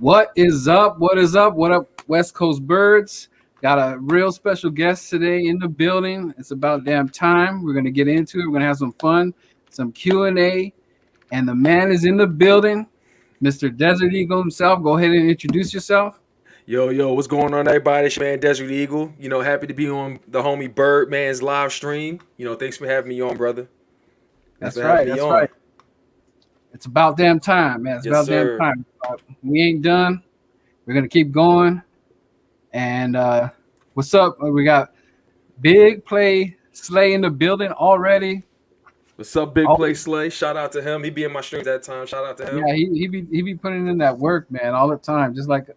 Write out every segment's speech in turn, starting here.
What is up? What is up? What up, West Coast Birds? Got a real special guest today in the building. It's about damn time. We're gonna get into it. We're gonna have some fun, some Q&A, and the man is in the building, Mr. Desert Eagle himself. Go ahead and introduce yourself. Yo, what's going on, everybody? It's your man Desert Eagle. Happy to be on the homie Birdman's live stream. Thanks for having me on, brother. Thanks That's for having right. me That's on. right. It's about damn time, man. It's Yes, about damn sir. time. We ain't done. We're gonna keep going. And what's up? We got Big Play Slay in the building already. What's up, Big Oh, Play Slay? Shout out to him. He be in my streams that time. Shout out to him. yeah, he be putting in that work, man, all the time, just like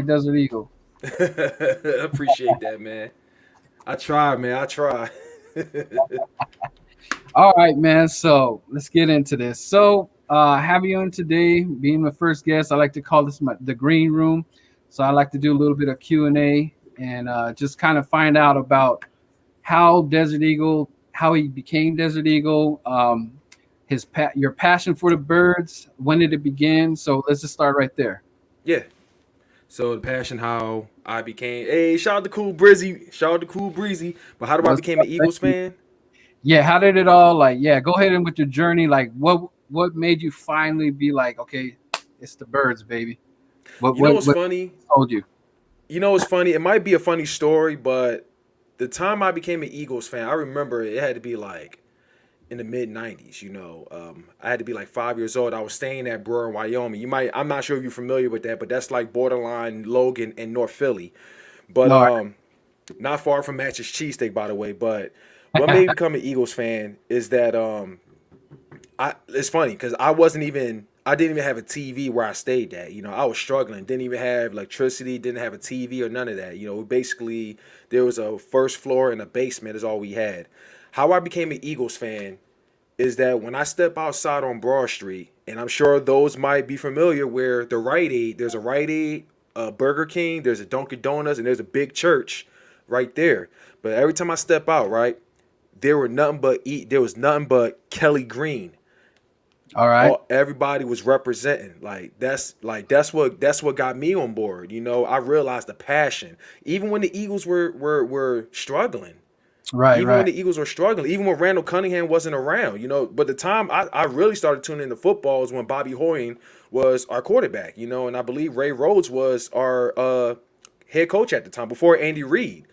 Desert Eagle. Appreciate that, man. I try, man. I try. All right, man. So let's get into this. So have you on today, being my first guest. I like to call this the green room. So I like to do a little bit of Q&A and just kind of find out about how Desert Eagle, how he became Desert Eagle, your passion for the birds. When did it begin? So let's just start right there. Yeah. So the passion, how I became. Hey, shout out to Cool Brizzy. Shout out to Cool Breezy. But how do I What's become an up? Thank Eagles you. fan? Yeah, how did it all like? Yeah, go ahead and with your journey. Like, what made you finally be like, okay, it's the birds, baby. What You know what what's what funny? told you? It's funny. It might be a funny story, but the time I became an Eagles fan, I remember it had to be like in the mid '90s. I had to be like 5 years old. I was staying at Brewer in Wyoming. I'm not sure if you're familiar with that, but that's like borderline Logan and North Philly, but No, not far from Match's cheesesteak, by the way. But what made me become an Eagles fan is that it's funny because I didn't even have a TV where I stayed at. I was struggling. Didn't even have electricity. Didn't have a TV or none of that. Basically there was a first floor and a basement is all we had. How I became an Eagles fan is that when I step outside on Broad Street, and I'm sure those might be familiar, where there's a Rite Aid, a Burger King, there's a Dunkin' Donuts, and there's a big church right there. But every time I step out, right, there was nothing but Kelly Green. all right, Everybody was representing. That's what got me on board. I realized the passion. Even when the Eagles were struggling. right, Even when right. the Eagles were struggling, even when Randall Cunningham wasn't around, but the time I really started tuning into football was when Bobby Hoying was our quarterback, and I believe Ray Rhodes was our head coach at the time before Andy Reid.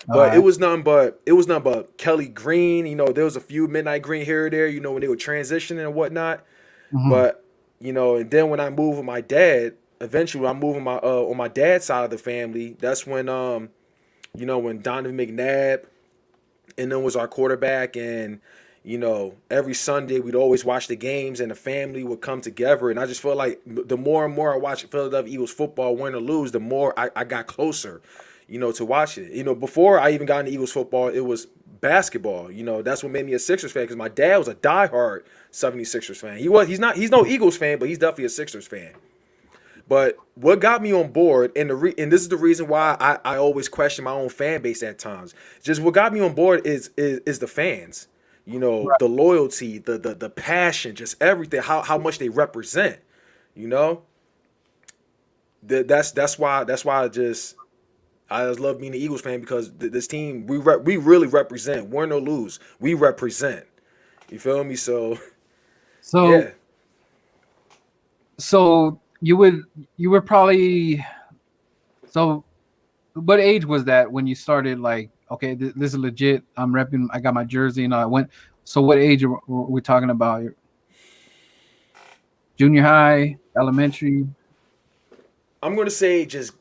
All But right. it was nothing but Kelly Green. There was a few Midnight Green here or there, when they were transitioning and whatnot. Hmm. But and then when I moved with my dad, eventually I'm moving my on my dad's side of the family. That's when Donovan McNabb and then was our quarterback, and every Sunday we'd always watch the games and the family would come together, and I just felt like the more and more I watched Philadelphia Eagles football, win or lose, the more I got closer to watch it. Before I even got into Eagles football, it was basketball. That's what made me a Sixers fan, because my dad was a diehard 76ers fan. He's no Eagles fan, but he's definitely a Sixers fan. But what got me on board, and this is the reason why I always question my own fan base at times. Just what got me on board is the fans. Right. The loyalty, the passion, just everything. How much they represent. You know, that's why I just love being an Eagles fan, because this team we really represent. Win or lose, we represent. You feel me? So So yeah. so you were probably so. What age was that when you started? Like, okay, this is legit. I'm repping. I got my jersey, and I went. So, what age are we talking about? Junior high, elementary? I'm gonna say just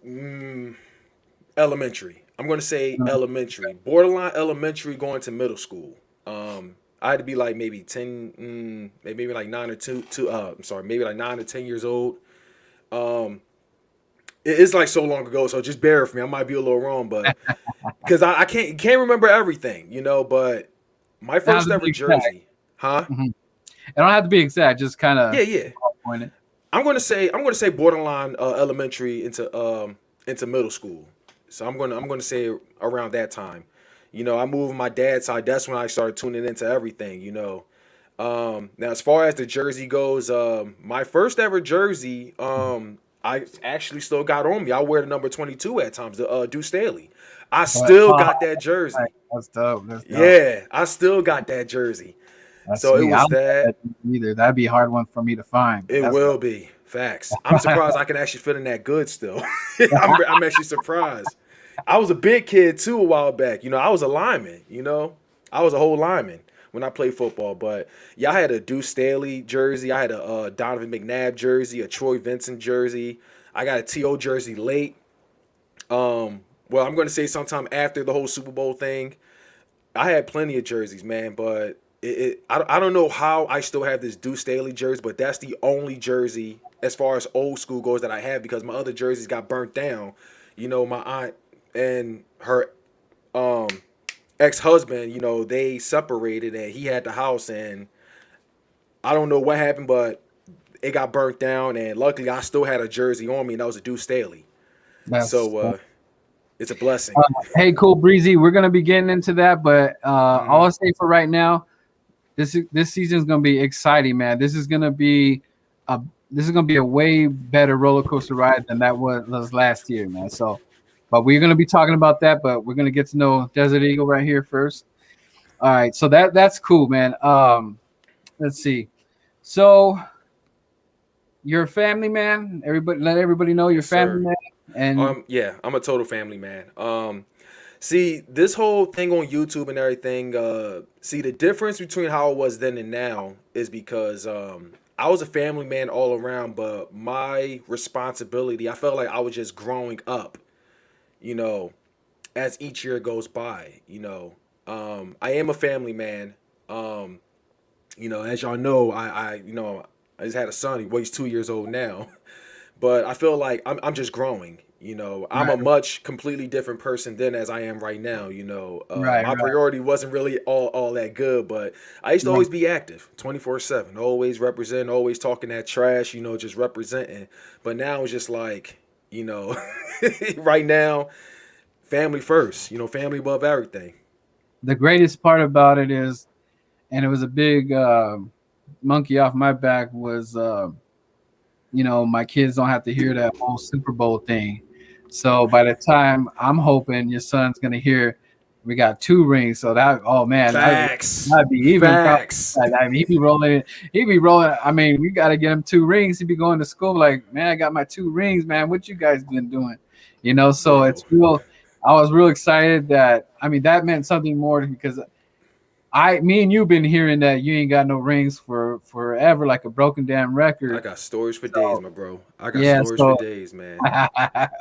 elementary. I'm going to say elementary, borderline elementary, going to middle school. I had to be like maybe 10, maybe like 9 or 2. I'm sorry, maybe like 9 or 10 years old. Um, it's like so long ago, so just bear with me. I might be a little wrong, but because I can't remember everything, But my It has first to ever be exact. jersey, huh? Mhm. It don't have to be exact. Just kind Yeah, of yeah. point it. I'm gonna say borderline elementary into middle school. So I'm gonna say around that time. I moved my dad's side. That's when I started tuning into everything. Now as far as the jersey goes, my first ever jersey, I actually still got on me. I wear the number 22 at times, the Deuce Staley. I But still got that right, jersey. that's dope. That's dope. Yeah, I still got that jersey. That's So it sweet. I was don't have that. that either. That'd be a hard one for me to find, but It that's will dope. be facts. I'm surprised I can actually fit in that good still. I'm actually surprised. I was a big kid too a while back. I was a lineman. I was a whole lineman when I played football. But yeah, I had a Deuce Staley jersey. I had a Donovan McNabb jersey, a Troy Vincent jersey. I got a To jersey late. Well, I'm going to say sometime after the whole Super Bowl thing. I had plenty of jerseys, man, but I don't know how I still have this Deuce Staley jersey, but that's the only jersey as far as old school goes that I have because my other jerseys got burnt down. My aunt and her um, ex-husband, they separated and he had the house and I don't know what happened, but it got burnt down and luckily I still had a jersey on me and that was a Deuce Staley. That's So it's a blessing. uh, hey, cool, Breezy. We're gonna be getting into that, but all Hmm. I'll say for right now, this season is gonna be exciting, man. A this is gonna be a way better roller coaster ride than that was last year, man. So, but we're gonna be talking about that, but we're gonna get to know Desert Eagle right here first. All right, so that's cool, man. Let's see. So you're a family man. Everybody, let everybody know you're a Yes, family sir. man, and Yeah, I'm a total family man. See, this whole thing on YouTube and everything, see the difference between how it was then and now is because I was a family man all around, but my responsibility, I felt like I was just growing up, you know, as each year goes by. I am a family man. Um, as y'all know, I just had a son. He's 2 years old now. But I feel like I'm just growing. I'm a right, much completely different person than as I am right now. right, My right, priority wasn't really all that good, but I used to right. always be active, 24/7, always representing, always talking that trash. Just representing. But now it's just like, you know, right now, family first. Family above everything. The greatest part about it is, and it was a big monkey off my back was, my kids don't have to hear that whole Super Bowl thing. So by the time I'm hoping your son's gonna hear, we got 2 rings. So that, oh man, Facts. that'd be even proud. Facts. I mean, he'd be rolling. He'd be rolling. I mean, we got to get him 2 rings. He'd be going to school like, man, I got my 2 rings, man. What you guys been doing? So Bro. it's real. I was real excited that. I mean, that meant something more because me and you been hearing that you ain't got no rings for forever, like a broken damn I record. got stories for days, So my bro. I got yeah, stories for so days, man.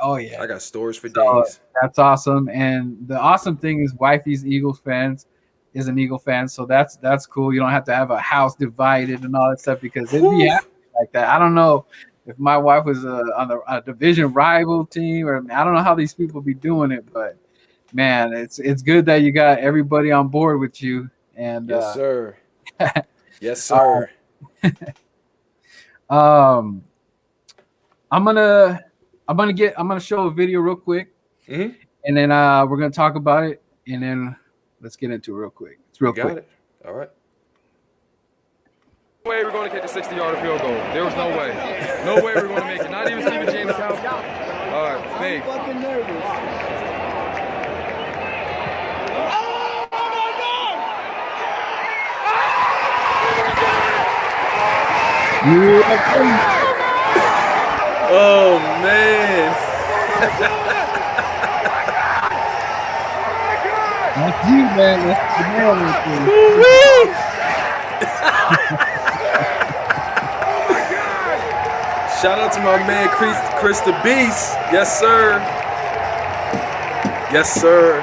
oh yeah, I got stories for so days. that's awesome. And the awesome thing is, wifey's Eagles fans is an Eagle fan, so that's cool. You don't have to have a house divided and all that stuff because it'd be Whew. happening like that. I don't know if my wife was on a division rival team, or I don't know how these people be doing it, but man, it's good that you got everybody on board with you. And Yes, sir. Yes, uh, sir. um, I'm gonna I'm gonna show a video real quick, Hmm. and then we're gonna talk about it, and then let's get into it real quick. It's real You quick. got it. All right. No way we're going to kick the 60-yard field goal. There was no way. No way we're going to make it. Not even Stephen James House. All right, Faith. Fucking nervous. Yeah, Oh man. that's you, man. That's the man right there. Woo-wee. Shout out to my man Chris the Beast. Yes, sir. Yes, sir.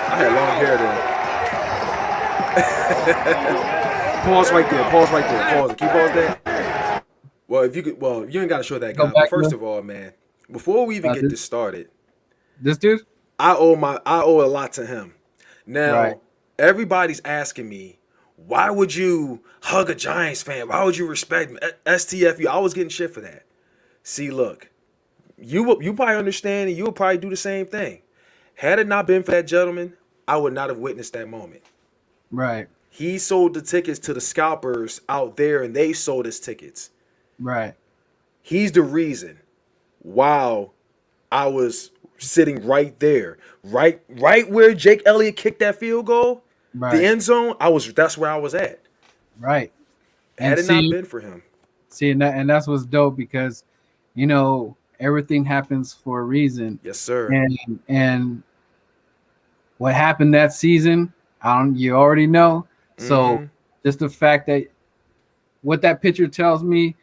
I had long hair then. Pause right there. Pause right there. Pause. Can you pause there? Well, if you could, well, you ain't got to show that Go guy. But back first to of all, man, before we even get this, this started, this dude. I owe a lot to him. Right. Now, everybody's asking me, why would you hug a Giants fan? Why would you respect me? STFU. I was getting shit for that. See, look, you probably understand, and you would probably do the same thing. Had it not been for that gentleman, I would not have witnessed that moment. Right. He sold the tickets to the scalpers out there, and they sold his tickets. Right. He's the reason why I was sitting right there, right where Jake Elliott kicked that field goal, the Right, end zone. That's where I was at. right. And Had it not been for him. and that's what's dope because, everything happens for a reason. Yes, sir. And what happened that season, you already know. So Hmm. just the fact that what that picture tells me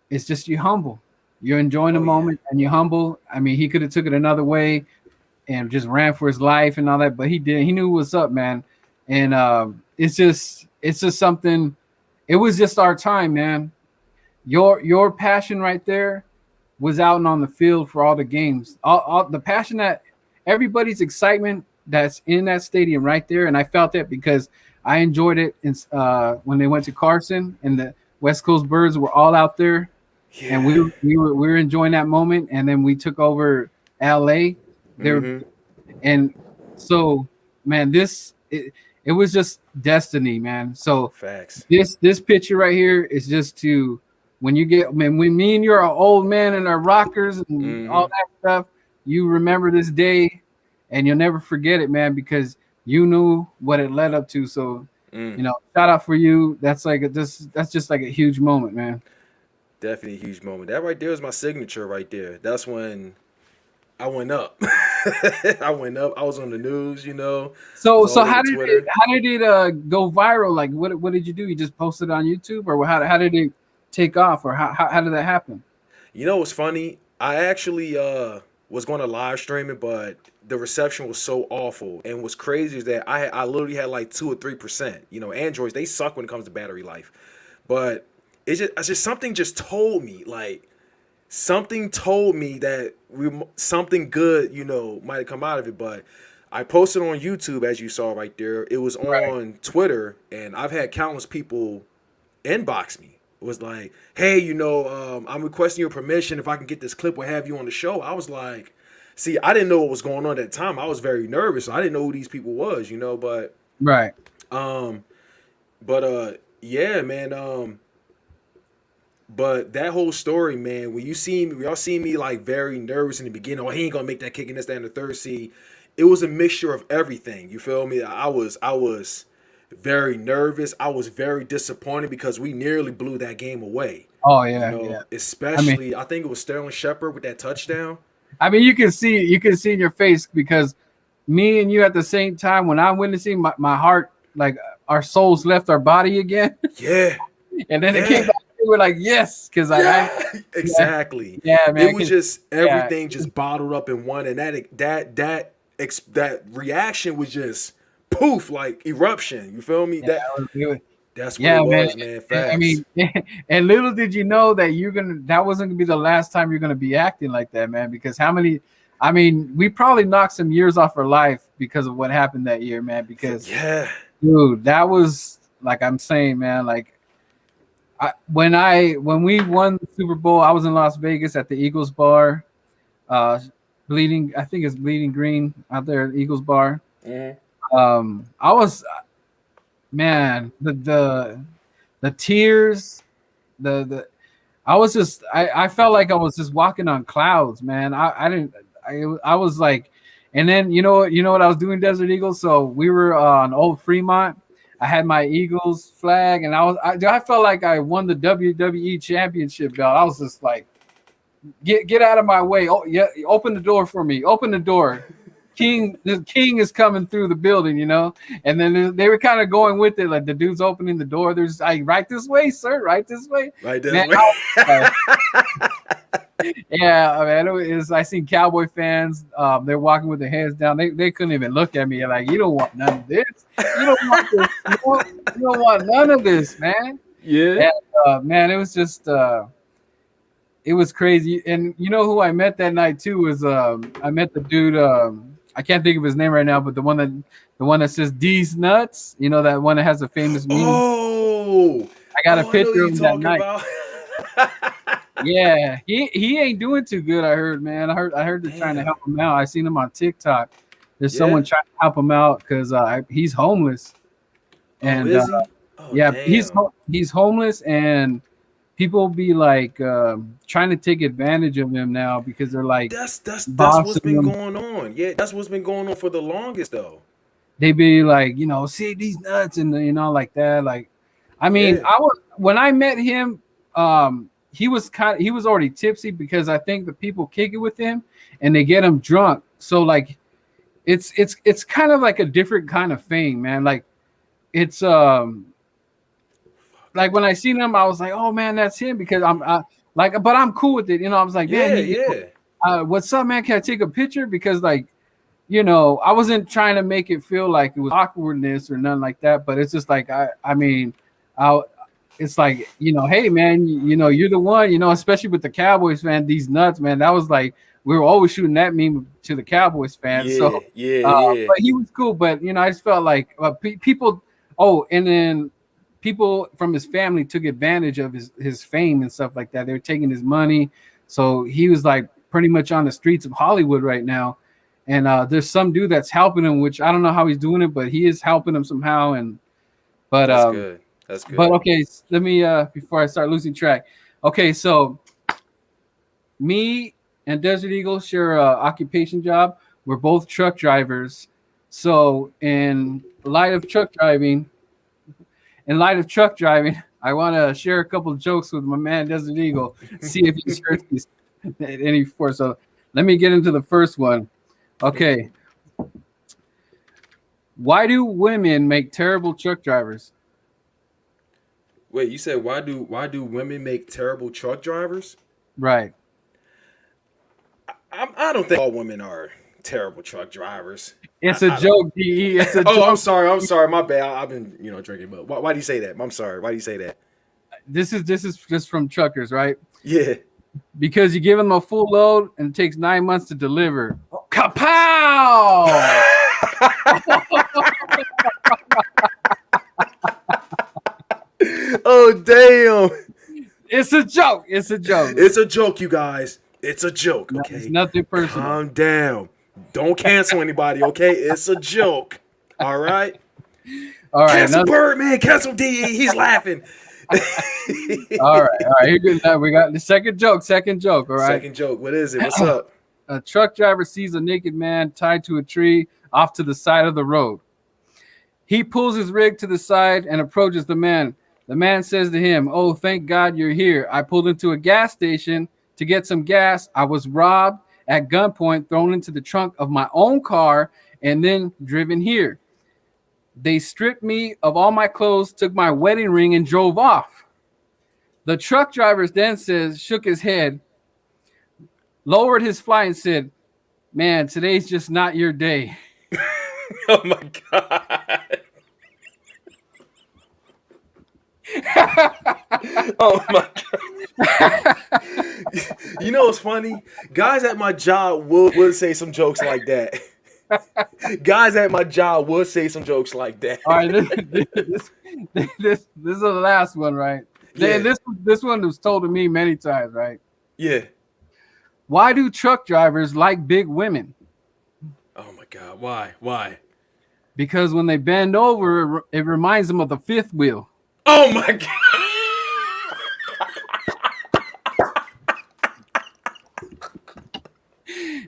is just you humble. You're enjoying the Oh, yeah. moment and you're humble. I mean, he could have took it another way and just ran for his life and all that, but he didn't. He knew what's up, man. And it's just something. It was just our time, man. Your passion right there was out and on the field for all the games. All the passion that everybody's excitement that's in that stadium right there, and I felt that because I enjoyed it when they went to Carson and the West Coast Birds were all out there, and Yeah. we were enjoying that moment. And then we took over LA there, Hmm. and so man, it was just destiny, man. So Facts. this picture right here is just to when you get man when me and you're an old man in our rockers and all Hmm. that stuff, you remember this day and you'll never forget it, man, because you knew what it led up to. So Mm. shout out for you. That's that's just like a huge moment, man. Definitely a huge moment. That right there is my signature right there. That's when I went up. I went up. I was on the news, It So was all how over did Twitter. it go viral? Like what did you do? You just posted on YouTube, or how did it take off, or how did that happen? What's funny? I actually was going to live stream it, but the reception was so awful. And what's crazy is that I literally had like 2 or 3%. Androids, they suck when it comes to battery life. But it's just something just told me, like something told me that something good, might have come out of it. But I posted on YouTube, as you saw right there. It was Right. on Twitter, and I've had countless people inbox me. It was like, hey, I'm requesting your permission if I can get this clip or have you on the show. I was like, see, I didn't know what was going on at the time. I was very nervous. I didn't know who these people was, Right. um, yeah, man. But that whole story, man, when y'all see me like very nervous in the beginning. Oh, he ain't gonna make that kick in this, that, and the third. See, it was a mixture of everything. You feel me? I was very nervous. I was very disappointed because we nearly blew that game away. Oh yeah, yeah. I mean, Especially I think it was Sterling Shepard with that touchdown. you can see in your face because me and you at the same time when I'm witnessing my heart, like our souls left our body again, Yeah, and then it came yeah, back. We were like, yes, because yeah, yeah, exactly. yeah, It man, was 'cause- just yeah, everything just bottled up in one, and that reaction was just poof, like eruption. You feel me? yeah, That's what yeah, it man. was, man. I Facts. mean, and little did you know that that wasn't gonna be the last time you're gonna be acting like that, man. Because I mean, we probably knocked some years off our life because of what happened that year, man. Because Yeah. dude, that was like I'm saying, man. Like when we won the Super Bowl, I was in Las Vegas at the Eagles bar, bleeding. I think it's Bleeding Green out there at Eagles bar. Hmm. I was man the tears, the I was just I felt like I was just walking on clouds, man. I didn't I was like, and then you know what I was doing, Desert Eagles. So we were on Old Fremont. I had my Eagles flag, and I felt like I won the WWE Championship belt. I was just like, get out of my way. Oh yeah, open the door for me. Open the door. The king is coming through the building, and then they were kind of going with it, like the dude's opening the door. There's like, right this way, sir, right this way, Right this man. way. Yeah, man. I seen Cowboy fans. They're walking with their heads down. They couldn't even look at me. Like, you don't want none of this. You don't want this. You don't want none of this, man. Yeah. And, man, it was just it was crazy. And you know who I met that night too was I met the dude. I can't think of his name right now, but the one that says D's nuts. You know, that one that has a famous meme. Oh. I got a I know picture you of him that talking night. about. Yeah, he ain't doing too good. I heard, man. I heard they're trying to Damn. help him out. I seen him on TikTok. There's Yeah. someone trying to help him out because he's homeless, Oh, and is he? Oh, yeah, damn. he's homeless, and people be like trying to take advantage of him now because they're like That's what's bossing been him. going on. Yeah, that's what's been going on for the longest though. They be like, see these nuts and like that. Like, I mean, Yeah. when I met him, he was already tipsy because I think the people kick it with him and they get him drunk. So like, it's kind of like a different kind of fame, man. Like, it's like when I seen him, I was like, oh man, that's him because but I'm cool with it. I was like, Yeah, man, yeah. what's up, man? Can I take a picture? Because like, I wasn't trying to make it feel like it was awkwardness or nothing like that. But it's just like, I mean, it's like, hey man, you're the one, especially with the Cowboys fan, these nuts, man. That was like, we were always shooting that meme to the Cowboys fans. Yeah, So, yeah. but he was cool. But, I just felt like people, and then people from his family took advantage of his fame and stuff like that. They were taking his money. So he was like pretty much on the streets of Hollywood right now. And there's some dude that's helping him, which I don't know how he's doing it, but he is helping him somehow. But That's good. That's good. But okay, let me before I start losing track. Okay, so me and Desert Eagle share a occupation job. We're both truck drivers. So in light of truck driving, I want to share a couple of jokes with my man Desert Eagle. See if he's heard these any before. So let me get into the first one. Okay. Why do women make terrible truck drivers? Wait, you said why do women make terrible truck drivers? Right. I don't think all women are terrible truck drivers. It's a joke, DE. It's a joke. I'm sorry. My bad. I've been drinking, but why do you say that? I'm sorry. Why do you say that? This is just from truckers, right? Yeah. Because you give them a full load and it takes 9 months to deliver. Kapow! Oh damn! It's a joke. It's a joke. It's a joke, you guys. It's a joke. Okay. It's nothing personal. Calm down. Don't cancel anybody. Okay. It's a joke. All right. All right. Cancel Birdman. Cancel DE. He's laughing. All right. Here good. Now we got the second joke. All right. Second joke. What is it? What's up? A truck driver sees a naked man tied to a tree off to the side of the road. He pulls his rig to the side and approaches the man. The man says to him, "Oh, thank God you're here. I pulled into a gas station to get some gas. I was robbed at gunpoint, thrown into the trunk of my own car, and then driven here. They stripped me of all my clothes, took my wedding ring, and drove off." The truck driver then shook his head, lowered his fly, and said, "Man, today's just not your day." Oh my God. Oh my God. You know what's funny? Guys at my job would say some jokes like that. Guys at my job would say some jokes like that. All right, this is the last one, right? Yeah. This one was told to me many times, right? Yeah. Why do truck drivers like big women? Oh my God. Why? Because when they bend over, it reminds them of the fifth wheel. Oh my God.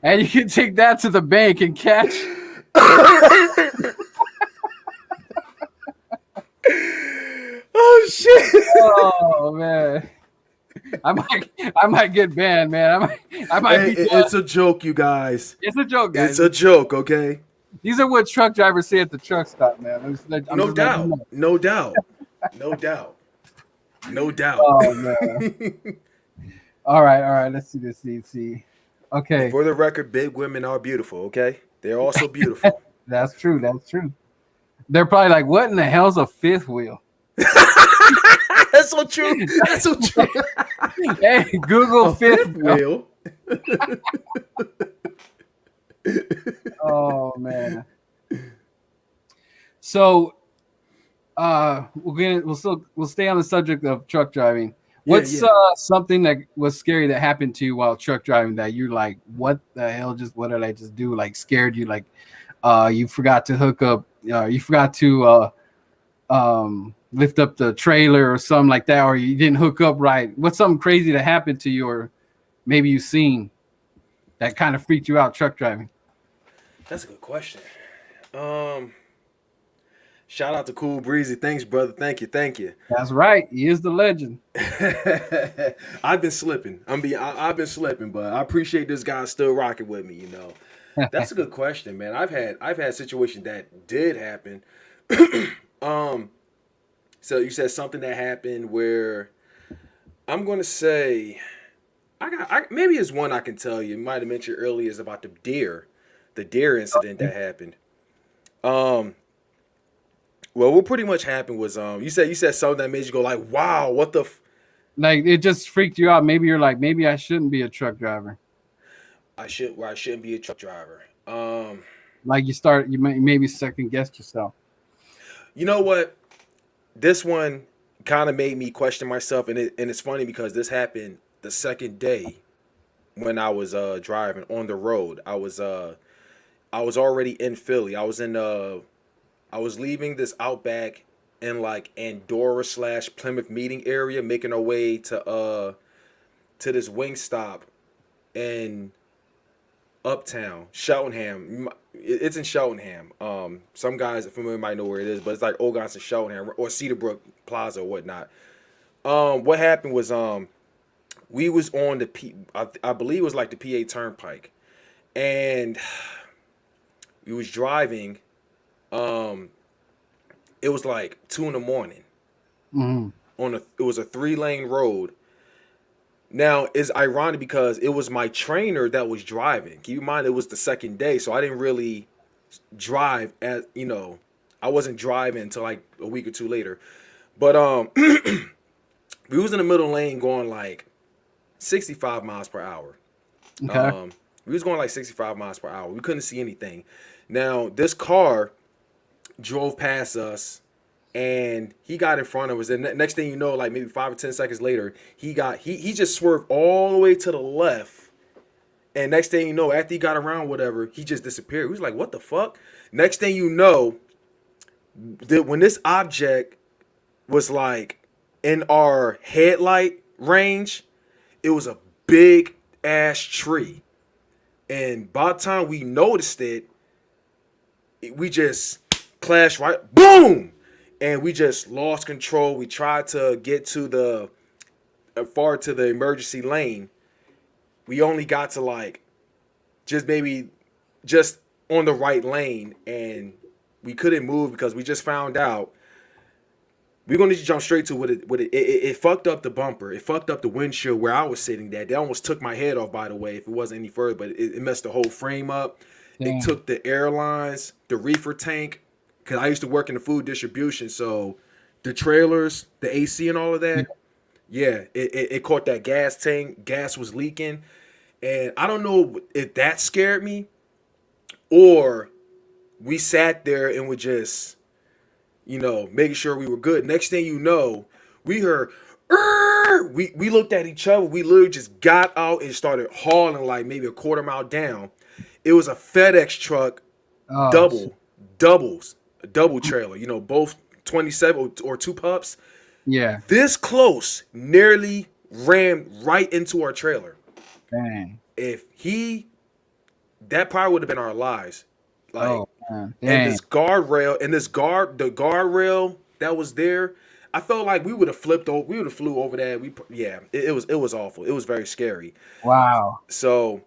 And you can take that to the bank and catch. Oh shit. Oh man. I might get banned, man. I might Hey, be it's a joke, you guys. It's a joke, guys. It's a joke, okay? These are what truck drivers say at the truck stop, man. No doubt. No doubt. No doubt. No doubt. Oh man. All right. Let's see. Okay. For the record, big women are beautiful, okay? They're also beautiful. That's true. They're probably like, what in the hell's a fifth wheel? That's so true. That's so true. Hey, Google fifth wheel. Oh man. So we'll stay on the subject of truck driving. What's something that was scary that happened to you while truck driving that you're like, what the hell? What did I just do? Like scared you? Like you forgot to hook up. You forgot to lift up the trailer or something like that, or you didn't hook up right? What's something crazy that happened to you, or maybe you've seen that kind of freaked you out truck driving? That's a good question. Um, Shout out to Cool Breezy. Thanks, brother. Thank you. That's right. He is the legend. I've been slipping. I've been slipping, but I appreciate this guy still rocking with me. That's a good question, man. I've had situations that did happen. um, so you said something that happened where I'm gonna say maybe it's one I can tell you. Might have mentioned earlier is about the deer incident that happened. Um, well, what pretty much happened was you said something that made you go like, wow, what the. Like it just freaked you out. Maybe you're like, maybe I shouldn't be a truck driver. I shouldn't be a truck driver. Like you maybe second guessed yourself. You know what? This one kind of made me question myself, and it's funny because this happened the second day when I was driving on the road. I was already in Philly. I was leaving this Outback in like Andorra / Plymouth meeting area, making our way to this wing stop in Uptown, Cheltenham. It's in Cheltenham. Some guys familiar might know where it is, but it's like Old Guys in Cheltenham or Cedarbrook Plaza or whatnot. What happened was we was on I believe it was like the PA Turnpike, and we was driving. Um, it was like 2 in the morning Hmm. it was a 3-lane road. Now it's ironic because it was my trainer that was driving. Keep in mind it was the second day, so I didn't really drive I wasn't driving until like a week or two later. But we was in the middle lane going like 65 miles per hour. Okay. We was going like 65 miles per hour. We couldn't see anything. Now this car drove past us and he got in front of us. And next thing you know, like maybe 5 or 10 seconds later, he just swerved all the way to the left. And next thing you know, after he got around whatever, he just disappeared. We was like, what the fuck? Next thing you know, when this object was like in our headlight range, it was a big ass tree. And by the time we noticed it, we just clashed right, boom, and we just lost control. We tried to get to the far to the emergency lane. We only got to like maybe just on the right lane, and we couldn't move because we just found out. We're gonna just jump straight to what it fucked up the bumper. It fucked up the windshield where I was sitting. That almost took my head off, by the way, if it wasn't any further. But it messed the whole frame up. It Damn. took the airlines, the reefer tank, because I used to work in the food distribution. So the trailers, the AC and all of that, yeah, it caught that gas tank. Gas was leaking. And I don't know if that scared me or we sat there and were just, making sure we were good. Next thing you know, we heard, "Err!" We looked at each other. We literally just got out and started hauling like maybe a quarter mile down. It was a FedEx truck, Oh, doubles, a double trailer, both 27 or two pups. yeah. This close, nearly ran right into our trailer. Dang. If that probably would have been our lives. Like, Oh, man. and Dang. the guardrail that was there, I felt like we would have flipped over, we would have flew over that. It was awful. It was very scary. Wow. So,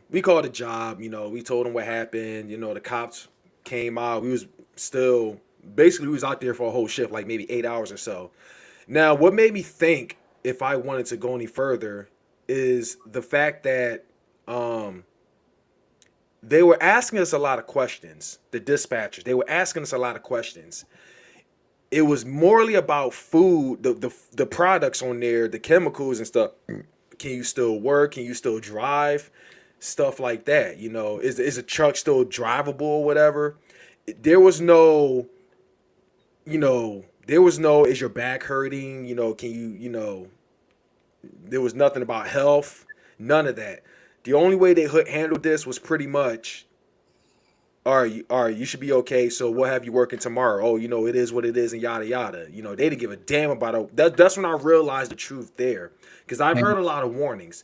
we called a job. We told them what happened. The cops came out. We was still basically we was out there for a whole shift, like maybe 8 hours or so. Now, what made me think if I wanted to go any further is the fact that they were asking us a lot of questions. The dispatchers, they were asking us a lot of questions. It was morely about food, the products on there, the chemicals and stuff. Can you still work? Can you still drive? Stuff like that. Is a truck still drivable or whatever? There was no, is your back hurting? Can there was nothing about health, none of that. The only way they handled this was pretty much all right, you should be okay. So what have you working tomorrow? Oh, it is what it is, and yada yada. They didn't give a damn about it. That's when I realized the truth there, because I've And heard a lot of warnings.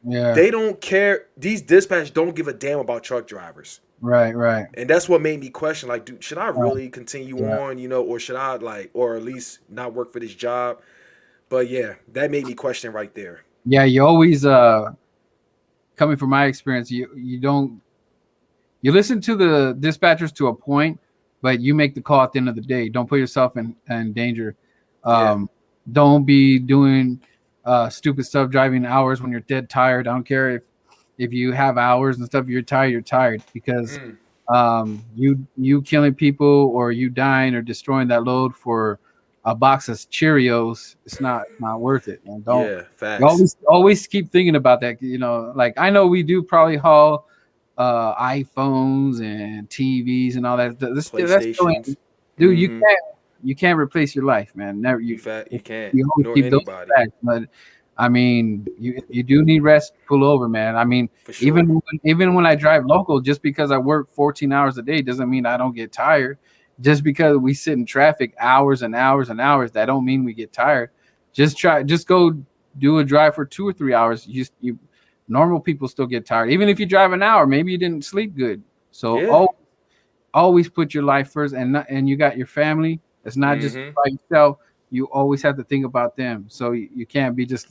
yeah, They don't care. These dispatch don't give a damn about truck drivers, right, right, and that's what made me question, like, dude, should I right. really continue Yeah, on, or should I like, or at least not work for this job? But yeah, that made me question right there. yeah. You always coming from my experience, you don't you listen to the dispatchers to a point, but you make the call at the end of the day. Don't put yourself in danger. Yeah. Um, don't be doing stupid stuff, driving hours when you're dead tired. I don't care if you have hours and stuff. You're tired. You're tired because Mm, you killing people or you dying or destroying that load for a box of Cheerios. It's not worth it. And don't yeah. you Facts. always keep thinking about that. Like I know we do probably haul iPhones and TVs and all that. That's still, PlayStations. dude. You Mm-hmm. can't replace your life, man. Never You can't. you always Nor keep those anybody. facts. But I mean, you do need rest. Pull over, man. I mean, For sure. even when I drive local, just because I work 14 hours a day doesn't mean I don't get tired. Just because we sit in traffic hours and hours and hours, that don't mean we get tired. Just go do a drive for 2 or 3 hours. You normal people still get tired. Even if you drive an hour, maybe you didn't sleep good. So Yeah. always put your life first, and you got your family. It's not just Mm-hmm. about yourself. You always have to think about them. So you can't be just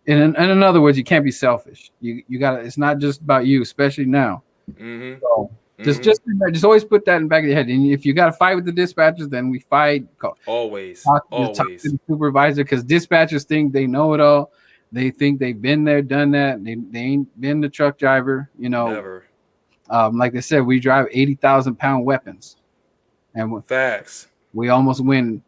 in other words, you can't be selfish. You got to. It's not just about you, especially now. Mm-hmm. So just Mm-hmm. just just always put that in the back of your head. And if you got to fight with the dispatchers, then we fight. Always. Talk to Always. the supervisor because dispatchers think they know it all. They think they've been there, done that. They ain't been the truck driver. Never. Like I said, we drive 80,000 pound weapons, and Facts. we almost win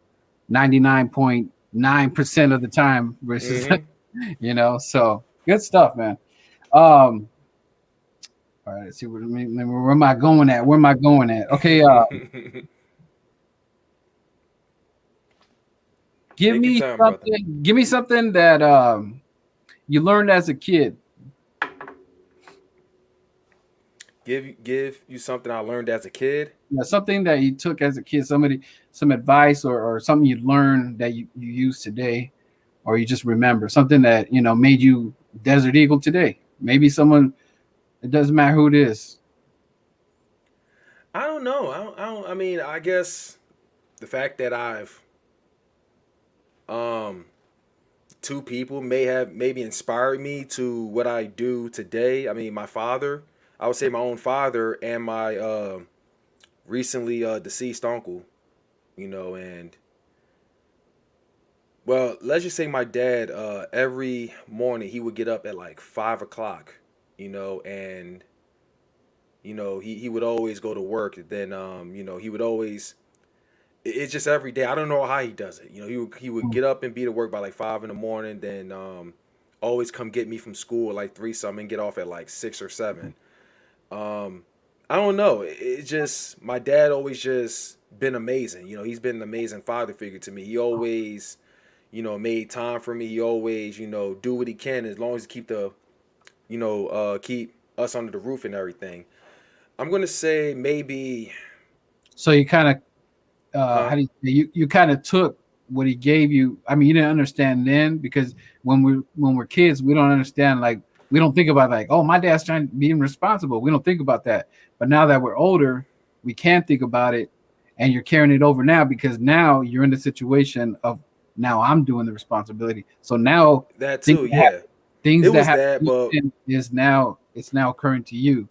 99.9% of the time versus Mm-hmm. so good stuff, man. Um, all right, let's see where am I going at? Where am I going at? Okay, give Take your me time, brother. something. Give me something that you learned as a kid. Give you something I learned as a kid. Something that you took as a kid, some advice or something you learned that you use today, or you just remember something that made you Desert Eagle today. Maybe someone. It doesn't matter who it is. I don't know. I mean, I guess the fact that I've um two people may have maybe inspired me to what I do today. I mean, my father, I would say my own father, and my recently deceased uncle, and well, let's just say my dad, every morning he would get up at like 5 o'clock, and he would always go to work. Then he would always, it's just every day. I don't know how he does it. He would get up and be to work by like 5 in the morning. Then always come get me from school at like 3 something, and get off at like 6 or 7. Um, I don't know. It just, my dad always just been amazing. He's been an amazing father figure to me. He always, made time for me. He always, do what he can as long as he keep keep us under the roof and everything. I'm gonna say maybe, So you kind of huh? how do you kind of took what he gave you. I mean, you didn't understand then because when we're kids, we don't understand. Like we don't think about like, oh, my dad's trying to be responsible. We don't think about that. But now that we're older, we can think about it, and you're carrying it over now because now you're in the situation of now I'm doing the responsibility. So now That things too, that have, yeah. It things that was have that, but is now it's now occurring to you.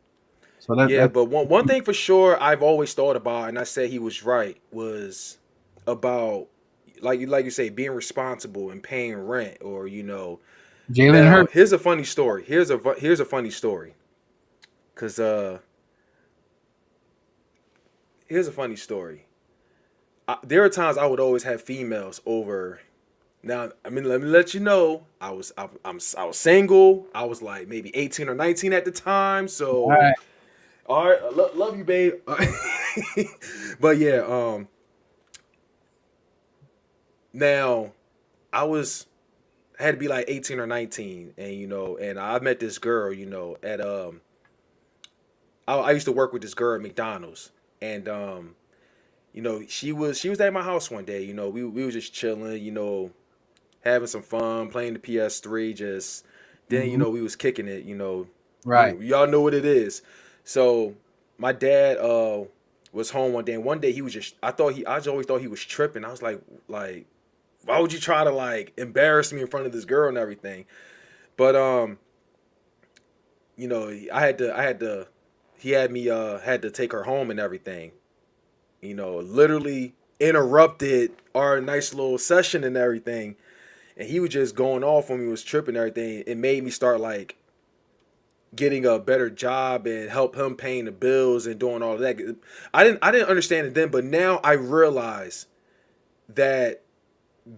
So yeah, that but one thing for sure I've always thought about, and I said he was right, was about, like you say, being responsible and paying rent, or Jalen now Hurts. here's a funny story. Here's a funny story. Cause here's a funny story. There are times I would always have females over. Now, I mean, let me let you know, I was single. I was like maybe 18 or 19 at the time. All So, right. all right, love you, babe. But yeah, now I was had to be like 18 or 19, and and I met this girl, at I used to work with this girl at McDonald's, and she was at my house one day. We was just chilling, having some fun, playing the PS3. Just then, Mhm. we was kicking it. Right. Y'all know what it is. So my dad was home one day, and one day he was just. I just always thought he was tripping. I was like, why would you try to like embarrass me in front of this girl and everything? But he had to take her home and everything. Literally interrupted our nice little session and everything. And he was just going off when he was tripping and everything. It made me start like getting a better job and help him paying the bills and doing all of that. I didn't understand it then, but now I realize that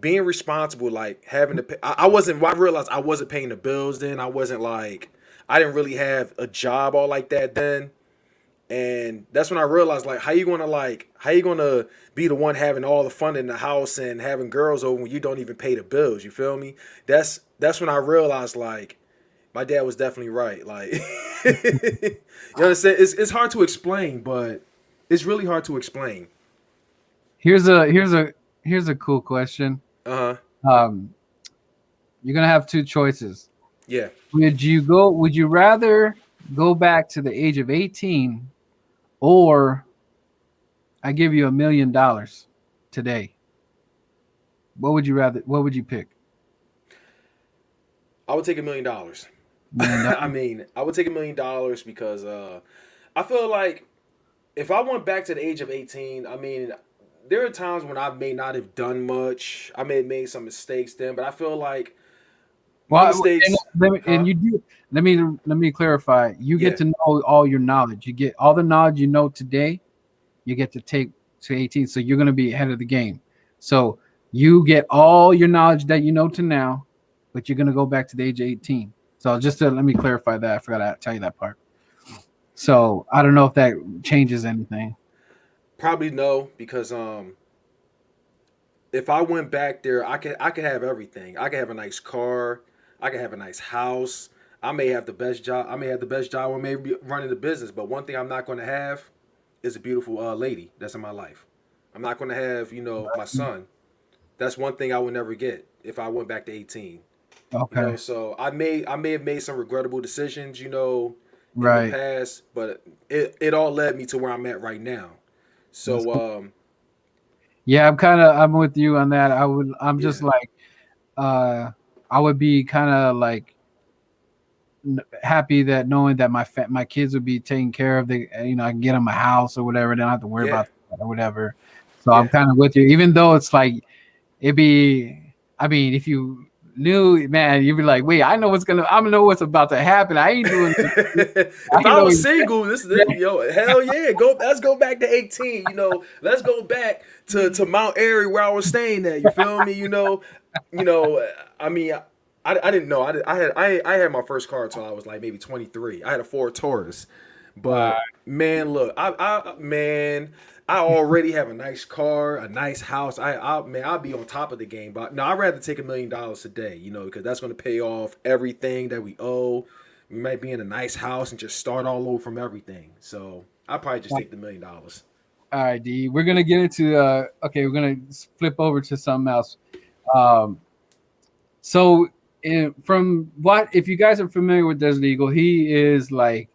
being responsible, like having to pay, I realized I wasn't paying the bills then. I didn't really have a job all like that then. And that's when I realized, like, how you gonna be the one having all the fun in the house and having girls over when you don't even pay the bills? You feel me? That's when I realized, like, my dad was definitely right. Like, you understand? It's hard to explain, but it's really hard to explain. Here's a cool question. Uh huh. Um, you're gonna have two choices. Yeah. Would you rather go back to the age of 18, or I give you $1 million today? What would you pick? I would take $1 million. $1 million. I mean, I would take $1 million because I feel like if I went back to the age of 18, I mean, there are times when I may not have done much. I may have made some mistakes then, but I feel like my Well, mistakes, and huh? you do. Let me clarify. You Yeah, get to know all your knowledge. You get all the knowledge you know today. You get to take to 18. So you're going to be ahead of the game. So you get all your knowledge that you know to now, but you're going to go back to the age of 18. So let me clarify that. I forgot to tell you that part. So I don't know if that changes anything. probably no, because if I went back there, I could have everything. I could have a nice car. I could have a nice house. I may have the best job. I may have the best job, or maybe running the business. But one thing I'm not going to have is a beautiful lady that's in my life. I'm not going to have my son. That's one thing I would never get if I went back to 18. Okay. So I may have made some regrettable decisions, in the Right. past, but it all led me to where I'm at right now. That's cool. So Yeah, I'm with you on that. I'm just yeah, like uh I would be kind of like happy that knowing that my kids would be taken care of. I can get them a house or whatever. They don't have to worry yeah, about that or whatever. So I'm yeah. kind of with you, even though it's like it'd be. I mean, if you knew, man, you'd be like, wait, I know what's about to happen. I ain't doing this. I If ain't I know. was single, yo, hell yeah, let's go back to 18. Let's go back to Mount Airy where I was staying at. You feel me? You know. I mean, I didn't know. I had my first car until I was like maybe 23. I had a Ford Taurus, Uh, but man, look, I already have a nice car, a nice house. I'll be on top of the game. But no, I'd rather take $1 million today, because that's going to pay off everything that we owe. We might be in a nice house and just start all over from everything. So I'll probably just take the $1 million. all right, D. We're gonna get into. Okay, we're gonna flip over to something else. Um, So, from what if you guys are familiar with Desert Eagle, he is like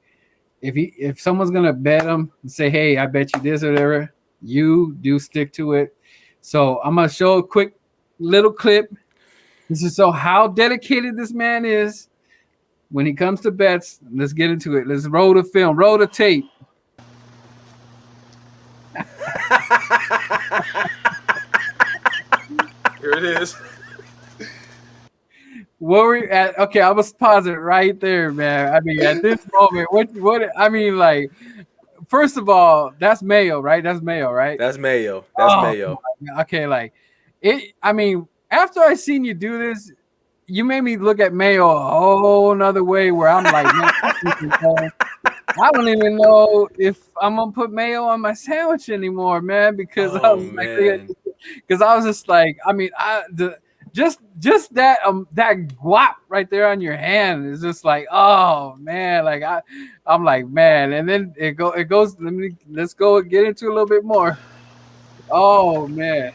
if someone's gonna bet him and say, "Hey, I bet you this or whatever," you do stick to it. So I'm gonna show a quick little clip. This is so how dedicated this man is when he comes to bets. Let's get into it. Let's roll the film, roll the tape. Here it is. What were you at? Okay, I was pause it right there, man. I mean, at this moment, what I mean, like, first of all, that's Mayo, right? That's Mayo, right? That's Mayo. That's Oh, Mayo. okay, like it. I mean, after I seen you do this, you made me look at Mayo a whole nother way. Where I'm like, man, I don't even know if I'm gonna put mayo on my sandwich anymore, man. Because I Oh was like, man. because I was just like, I mean, just that guap right there on your hand is just like, oh man, like I'm like, man, and then it goes. Let's go get into a little bit more. Oh man.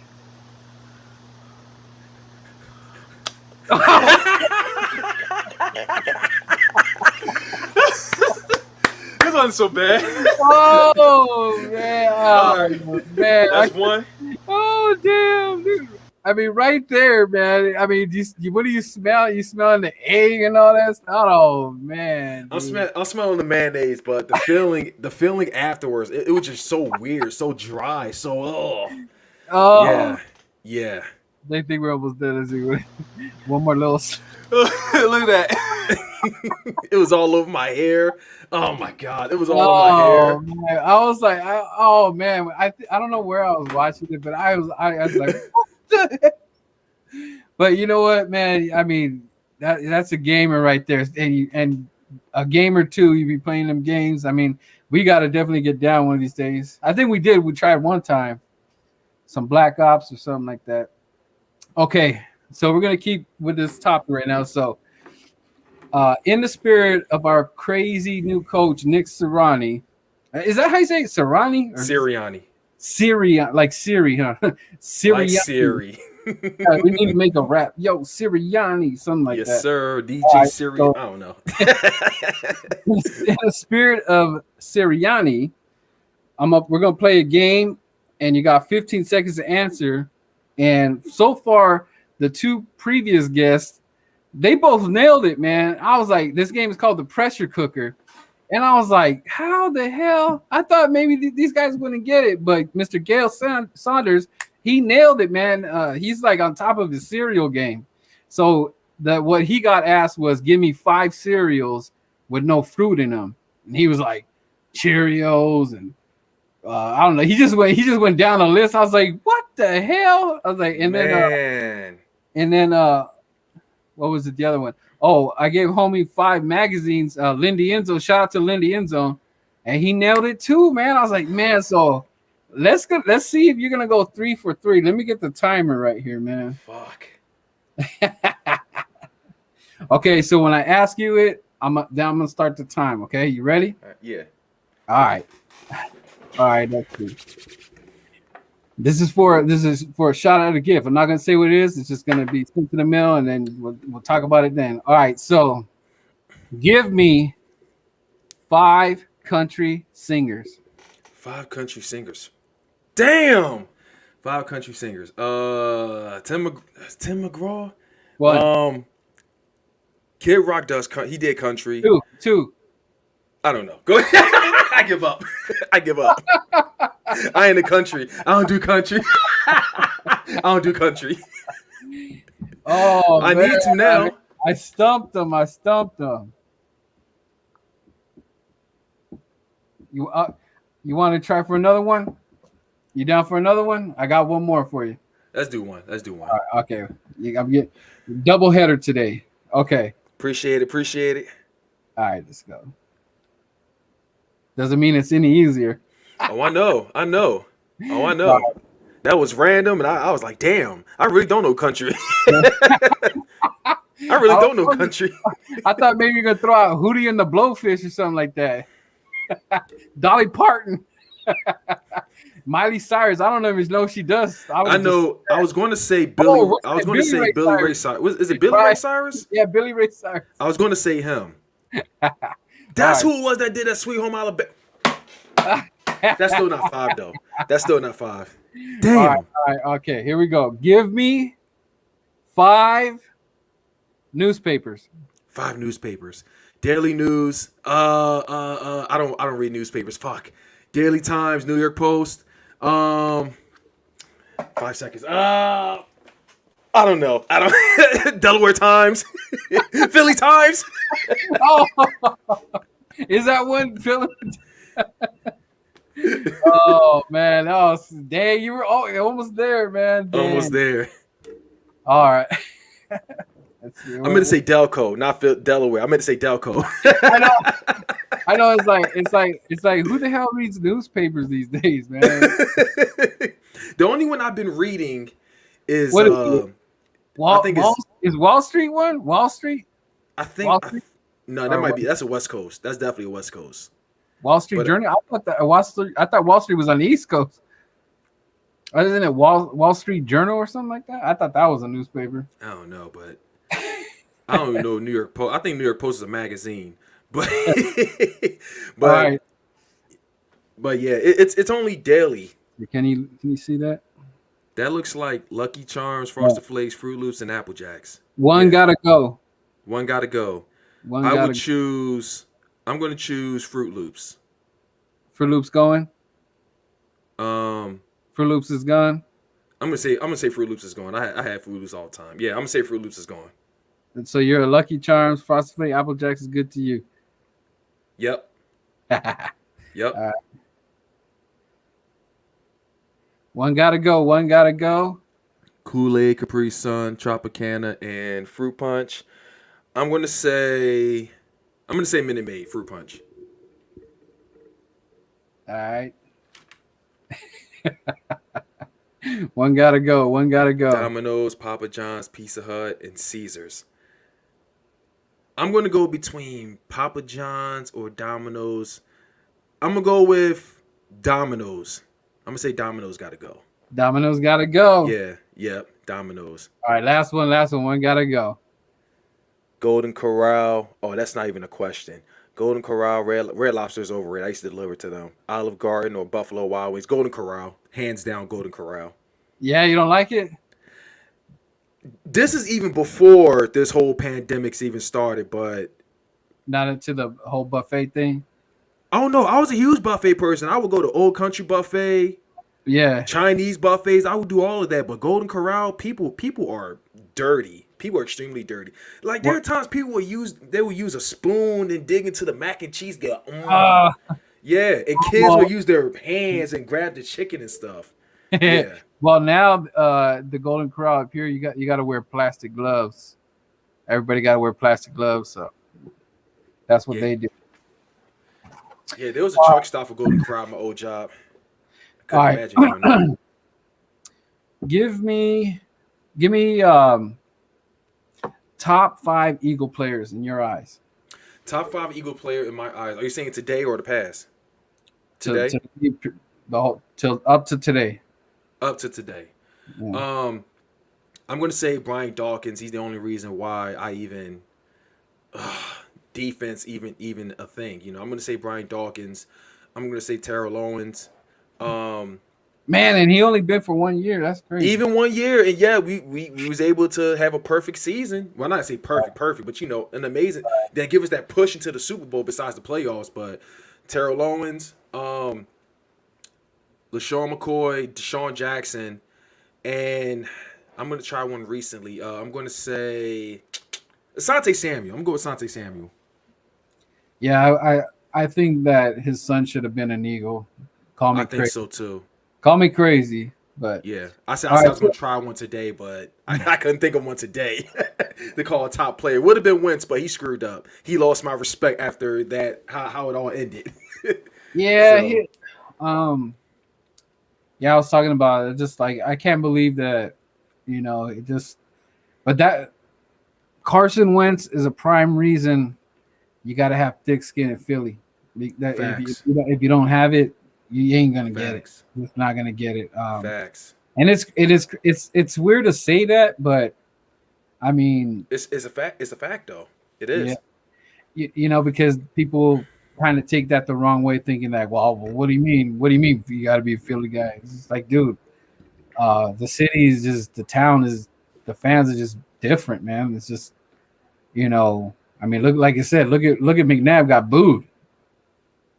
This wasn't so bad. Oh man, man, That's one. oh damn, dude. I mean, right there, man. I mean, what do you smell? You smelling the egg and all that stuff? Oh man, I'm smelling the mayonnaise, but the feeling afterwards, it was just so weird, so dry, so oh yeah. They think we're almost done. Let's see one more little. Look at that. It was all over my hair. Oh my god, it was all over my hair. Man. I was like, oh man, I don't know where I was watching it, but I was like, what the heck? But you know what, man? I mean, that's a gamer right there, and a gamer too. You be playing them games. I mean, we got to definitely get down one of these days. I think we did. We tried one time, some Black Ops or something like that. Okay, so we're gonna keep with this topic right now. So, in the spirit of our crazy new coach, Nick Sirianni, is that how you say it? Sirianni? Or Sirianni. Siri, like Siri, huh? Sirianni. Like Siri. Yeah, we need to make a rap. Yo, Sirianni, something like that. Yes, sir. DJ right, Siri. so- I don't know. In the spirit of Sirianni, we're gonna play a game, and you got 15 seconds to answer. And so far, the two previous guests, they both nailed it, man. I was like, this game is called the Pressure Cooker. And I was like, how the hell? I thought maybe these guys wouldn't get it. But Mr. Gail Saunders, he nailed it, man. He's like on top of his cereal game. So what he got asked was, give me 5 cereals with no fruit in them. And he was like, Cheerios and I don't know. He just went down the list. I was like, what the hell? I was like, and then what was it? The other one? Oh, I gave homie 5 magazines. Lindy Enzo, shout out to Lindy Enzo, and he nailed it too, man. I was like, man. So let's see if you're gonna go 3 for 3. Let me get the timer right here, man. Fuck. Okay, so when I ask you it, I'm gonna start the time. Okay, you ready? Yeah. All right. That's good. This is for a shout out a gift. I'm not gonna say what it is. It's just gonna be sent to the mail, and then we'll talk about it then. All right. So, give me 5 country singers. 5 country singers. Damn. 5 country singers. Tim McGraw. One. Kid Rock he did country. 2. I don't know. Go ahead. I give up. I ain't a country. I don't do country. Oh, I man. need to now. I stumped them. You want to try for another one? You down for another one? I got one more for you. Let's do one. All right, okay. I'm getting double header today. Okay. Appreciate it. All right, let's go. Doesn't mean it's any easier. Oh, I know. That was random, and I was like, damn, I really don't know country. I really don't know country. I thought maybe you're going to throw out Hootie and the Blowfish or something like that. Dolly Parton. Miley Cyrus. I don't even know if she does. I know. I was going to say Billy. I was going to say Billy Ray Cyrus. Is it Billy Ray Cyrus? Yeah, Billy Ray Cyrus. I was going to say him. That's who it was that did that Sweet Home Alabama. That's still not 5 though. Damn. All right. Okay, here we go. Give me 5 newspapers. 5 newspapers. Daily News. I don't read newspapers. Fuck. Daily Times, New York Post. 5 seconds. I don't know. Delaware Times. Philly Times. Oh, is that one Philly? Oh man, dang, you were almost there, man. Dang. Almost there. All right. Let's see. I meant to say Delco, not Delaware. I meant to say Delco. I know. It's like who the hell reads newspapers these days, man? The only one I've been reading is what is I think it's. Is Wall Street one? Wall Street? I think. Wall Street? No, that Or might be. That's a West Coast. That's definitely a West Coast. Wall Street But Journal? I thought Wall Street was on the East Coast. Isn't it Wall Street Journal or something like that? I thought that was a newspaper. I don't know, but I don't even know New York Post. I think New York Post is a magazine, but but Right. but yeah, it's only daily. Can you see that? That looks like Lucky Charms, Frosted Flakes, Fruit Loops, and Apple Jacks. One Yeah. gotta go. One gotta go. One I gotta would choose. I'm gonna choose Fruit Loops. Fruit Loops going. Um, Fruit Loops is gone. I'm gonna say Fruit Loops is going. I had Fruit Loops all the time. Yeah, I'm gonna say Fruit Loops is going. And so you're a Lucky Charms, Frosted Flake, Apple Jacks is good to you. Yep. Yep. One gotta go. One gotta go. Kool-Aid, Capri Sun, Tropicana, and Fruit Punch. I'm gonna say Minute Maid Fruit Punch. All right. One gotta go. One gotta go. Domino's, Papa John's, Pizza Hut, and Caesars. I'm gonna go between Papa John's or Domino's. I'm gonna go with Domino's. I'm gonna say Domino's gotta go. Domino's gotta go. Yeah, yep, Domino's. All right, last one. One gotta go. Golden Corral. Oh, that's not even a question. Golden Corral, Red Lobster's overrated. I used to deliver to them. Olive Garden or Buffalo Wild Wings. Golden Corral. Hands down, Golden Corral. Yeah, you don't like it? This is even before this whole pandemic's even started, but Not into the whole buffet thing. I don't know. I was a huge buffet person. I would go to Old Country Buffet, Yeah. Chinese buffets. I would do all of that. But Golden Corral, people are dirty. People are extremely dirty. Like there are times people would use a spoon and dig into the mac and cheese. Yeah, and kids well- would use their hands and grab the chicken and stuff. Yeah. Well, now the Golden Corral up here, you got to wear plastic gloves. Everybody got to wear plastic gloves, so that's what Yeah. they do. Yeah, there was a truck stop for Golden Corral at my old job. I couldn't All right. imagine doing that. Give me top 5 Eagle players in your eyes. Top 5 Eagle player in my eyes. Are you saying today or the past? To Today? the whole till up to today. Up to today. Yeah. I'm going to say Brian Dawkins. He's the only reason why I even defense even a thing. You know, I'm going to say Brian Dawkins. I'm going to say Terrell Owens. Man, and he only been for 1 year. That's crazy. Even 1 year, and yeah, we was able to have a perfect season. Well, not say perfect, but you know, an amazing that give us that push into the Super Bowl besides the playoffs. But Terrell Owens, LaShawn McCoy, Deshaun Jackson, and I'm gonna try one recently. I'm gonna say Asante Samuel. I'm gonna go with Asante Samuel. Yeah, I think that his son should have been an Eagle. Call me I think crazy. so too. Call me crazy, but Yeah, I said All I was right. gonna try one today, but I couldn't think of one today to call a top player. Would have been Wentz, but he screwed up. He lost my respect after that. How it all ended. yeah, So- yeah, I was talking about it. Just like I can't believe that, but that Carson Wentz is a prime reason you got to have thick skin in Philly. That Facts. if you don't have it, you ain't gonna get it. Facts. You're just not gonna get it. Facts. And it's weird to say that, but I mean, It's a fact. It's a fact though. It is. Yeah. Because people kind of take that the wrong way, thinking that, well, what do you mean? What do you mean you got to be a Philly guy? It's just like, dude, the city is just, the town is, the fans are just different, man. It's just, I mean, look, like I said, look at McNabb got booed,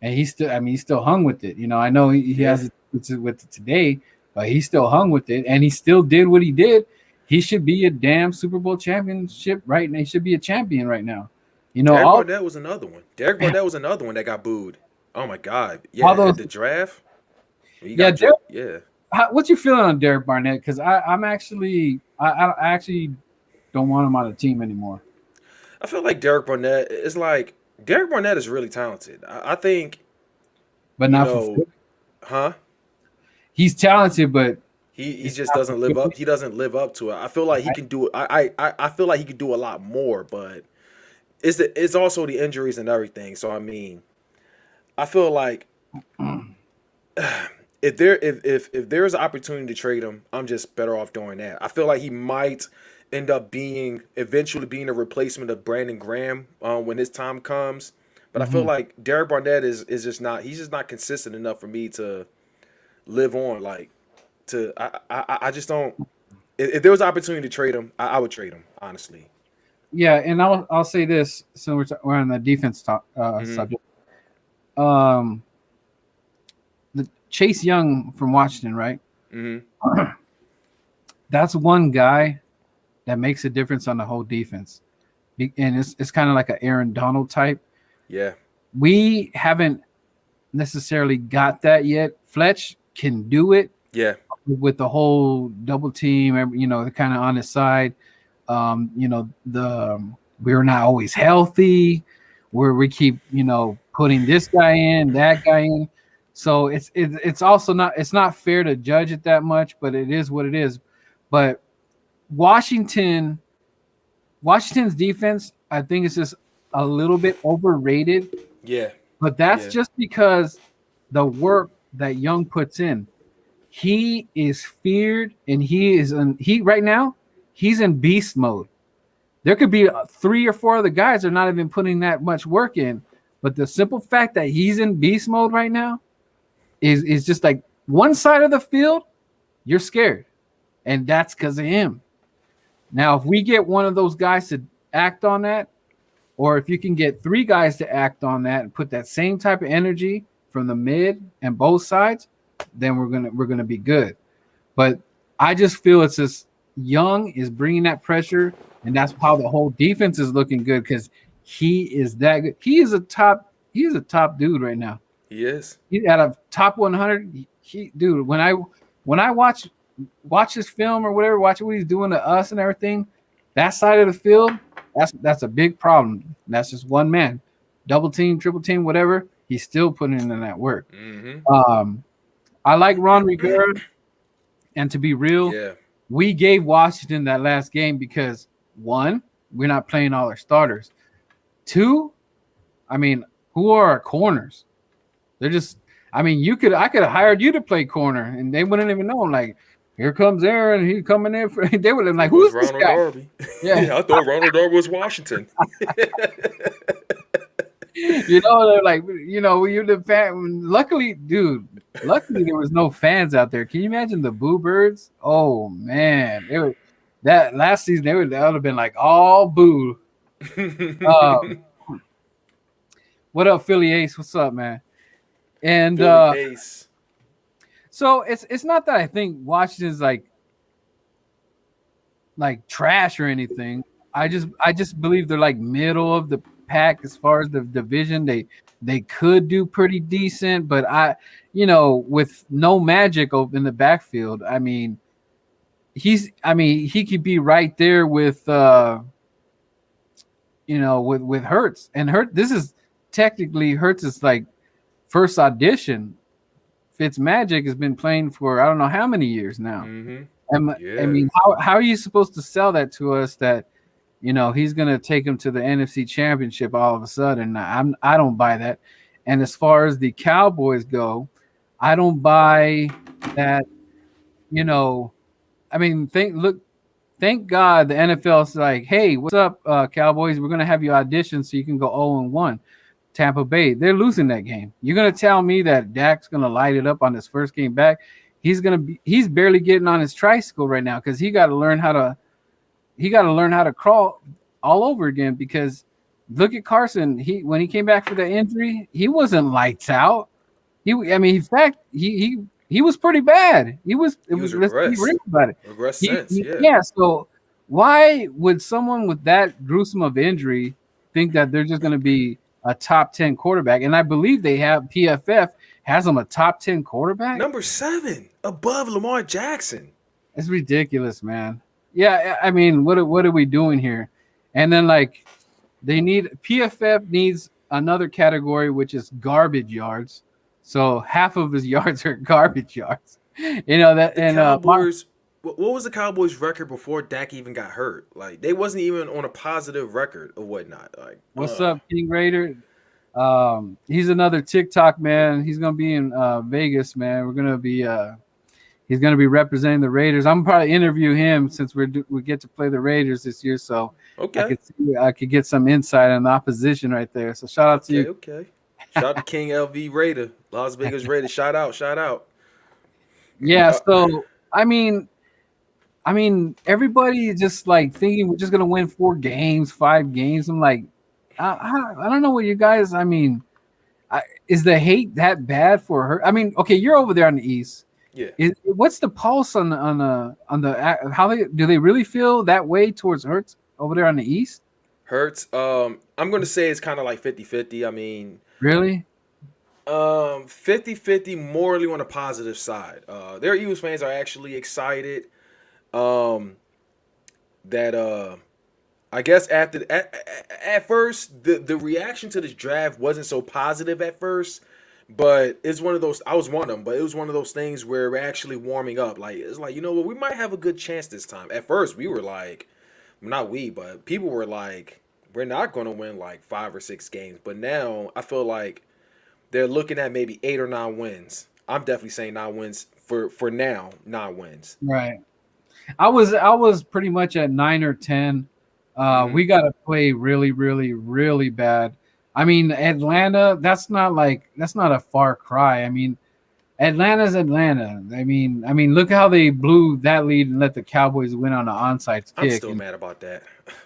and he still hung with it. I know he has it with it today, but he still hung with it, and he still did what he did. He should be a damn Super Bowl championship right now. He should be a champion right now. Derek Barnett was another one. Derek Barnett was another one that got booed. Oh my God! Yeah, All those- at the draft. Yeah, what's your feeling on Derek Barnett? Because I actually don't want him on the team anymore. I feel like Derek Barnett is Derek Barnett is really talented. I think, But not for Philly. huh? He's talented, but He It's just not doesn't live fulfilling. up. He doesn't live up to it. I feel like he can do it. I feel like he could do a lot more, but it's also the injuries and everything. So I mean, I feel like if there's an opportunity to trade him, I'm just better off doing that. I feel like he might end up being eventually being a replacement of Brandon Graham when his time comes. But I feel Mhm. like Derek Barnett is just not he's just not consistent enough for me to live on. Like to I just don't. If there was an opportunity to trade him, I would trade him honestly. Yeah, and I'll say this. So we're on the defense Hmm. subject. Um, the Chase Young from Washington, right? Hmm. That's one guy that makes a difference on the whole defense. And it's kind of like an Aaron Donald type. Yeah. We haven't necessarily got that yet. Fletch can do it Yeah. with the whole double team, kind of on his side. We're not always healthy, where we keep, putting this guy in, that guy in. So it's also not fair to judge it that much, but it is what it is. But Washington Washington's defense, I think, is just a little bit overrated, Yeah. but that's Yeah. just because the work that Young puts in. He is feared, and he right now he's in beast mode. There could be three or four other guys that are not even putting that much work in, but the simple fact that he's in beast mode right now is just like one side of the field, you're scared, and that's because of him. Now, if we get one of those guys to act on that, or if you can get three guys to act on that and put that same type of energy from the mid and both sides, then we're gonna be good. But I just feel it's just Young is bringing that pressure, and that's how the whole defense is looking good because he is that good. He is a top dude right now. He is. He's at a top 100. Dude, when I watch this film or whatever, watch what he's doing to us and everything, that side of the field, that's a big problem. That's just one man, double team, triple team, whatever. He's still putting in that work. Hmm. Um, I like Ron Rivera, and to be real, Yeah. we gave Washington that last game because one, we're not playing all our starters. Two, I mean, who are our corners? They're just. I mean, I could have hired you to play corner, and they wouldn't even know. Like, here comes Aaron. He's coming in for. They would have been It like, was who's this Ronald guy? Darby. Yeah, I thought Ronald Darby was Washington. they're like, you're the fan. Luckily, dude. Luckily, there was no fans out there. Can you imagine the Boo Birds? Oh man, they were that last season. That would have been like all boo. Um, what up, Philly Ace? What's up, man? And Philly Ace. so it's not that I think Washington's like trash or anything. I just believe they're like middle of the pack as far as the division. They could do pretty decent, but with no Magic in the backfield, I mean, he could be right there with with Hurts. And this is technically Hurts' like first audition. Fitzmagic has been playing for I don't know how many years now. Hmm. I Yeah. mean, how are you supposed to sell that to us that he's going to take him to the NFC Championship all of a sudden? I don't buy that. And as far as the Cowboys go, I don't buy that. I mean, thank God the NFL's like, hey, what's up, Cowboys? We're going to have you audition so you can go 0-1. Tampa Bay, they're losing that game. You're going to tell me that Dak's going to light it up on his first game back? He's barely getting on his tricycle right now because he got to learn how to crawl all over again. Because look at Carson. When he came back for the injury, he wasn't lights out. In fact, he was pretty bad. He was. He was Let's be real regressed. about it. Regressed since. Yeah. Yeah. So why would someone with that gruesome of injury think that they're just going to be a top 10 quarterback? And I believe they have PFF has him a top 10 quarterback. Number 7 above Lamar Jackson. It's ridiculous, man. Yeah, I mean, what are we doing here? And then PFF needs another category, which is garbage yards. So half of his yards are garbage yards. You know that, The and Cowboys. What was the Cowboys' record before Dak even got hurt? Like they wasn't even on a positive record or whatnot. Like, what's up, King Raider? He's another TikTok man. He's gonna be in Vegas, man. We're gonna be he's gonna be representing the Raiders. I'm probably interview him since we get to play the Raiders this year, so okay, I could get some insight on the opposition right there. So shout out to okay, you. okay. Shout out to King LV Raider, Las Vegas Raiders. Shout out, shout out. Yeah. Uh, So I mean, everybody is just like thinking we're just gonna win 4 games, 5 games. I'm like, I don't know what you guys. I mean, is the hate that bad for her? I mean, okay, you're over there on the East. yeah, What's the pulse on the how they really feel that way towards Hurts over there on the East? Hurts. I'm gonna say it's kind of like 50-50. I mean, Really? 50-50 morally on the positive side. Their Eagles fans are actually excited. Um, that I guess at first the reaction to this draft wasn't so positive at first, but it's one of those. I was one of them, but it was one of those things where we're actually warming up. Like it's like, you know what, we might have a good chance this time. At first, we were like, not we, but people were like, we're not going to win like 5 or 6 games. But now I feel like they're looking at maybe 8 or 9 wins. I'm definitely saying 9 wins for now. 9 wins. Right. I was pretty much at 9 or 10. Hmm. We got to play really, really, really bad. I mean, Atlanta. That's not a far cry. I mean, Atlanta's Atlanta. I mean, look how they blew that lead and let the Cowboys win on an onside I'm kick. still And mad about that.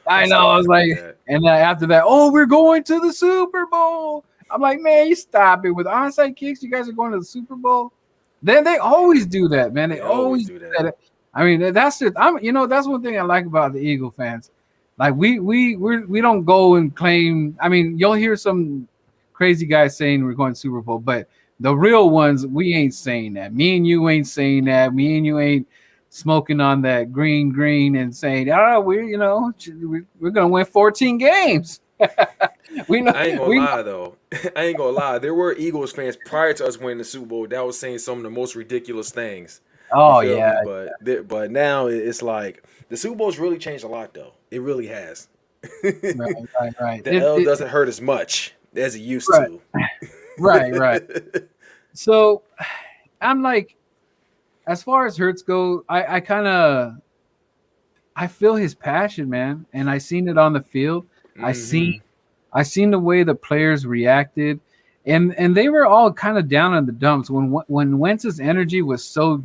I'm I know. still I mad was about like, that. and then after that, oh, we're going to the Super Bowl. I'm like, man, you stop it with onside kicks. You guys are going to the Super Bowl. Then they always do that, man. They They always always do do that. that. I mean, that's it. That's one thing I like about the Eagle fans. Like we don't go and claim. I mean, you'll hear some crazy guys saying we're going to Super Bowl, but the real ones, we ain't saying that. Me and you ain't saying that. Me and you ain't smoking on that green and saying, "Oh, we're gonna win 14 games." we know I ain't gonna we know. lie though. I ain't gonna lie. There were Eagles fans prior to us winning the Super Bowl that was saying some of the most ridiculous things. You Oh feel yeah, me? But now it's like the Super Bowl's really changed a lot though. It really has. right, The right, right. L doesn't hurt as much as it used Right, to. right. So I'm like, as far as Hurts go, I kind of I feel his passion, man, and I seen it on the field. I seen Hmm. I seen the way the players reacted, and they were all kind of down in the dumps when Wentz's energy was so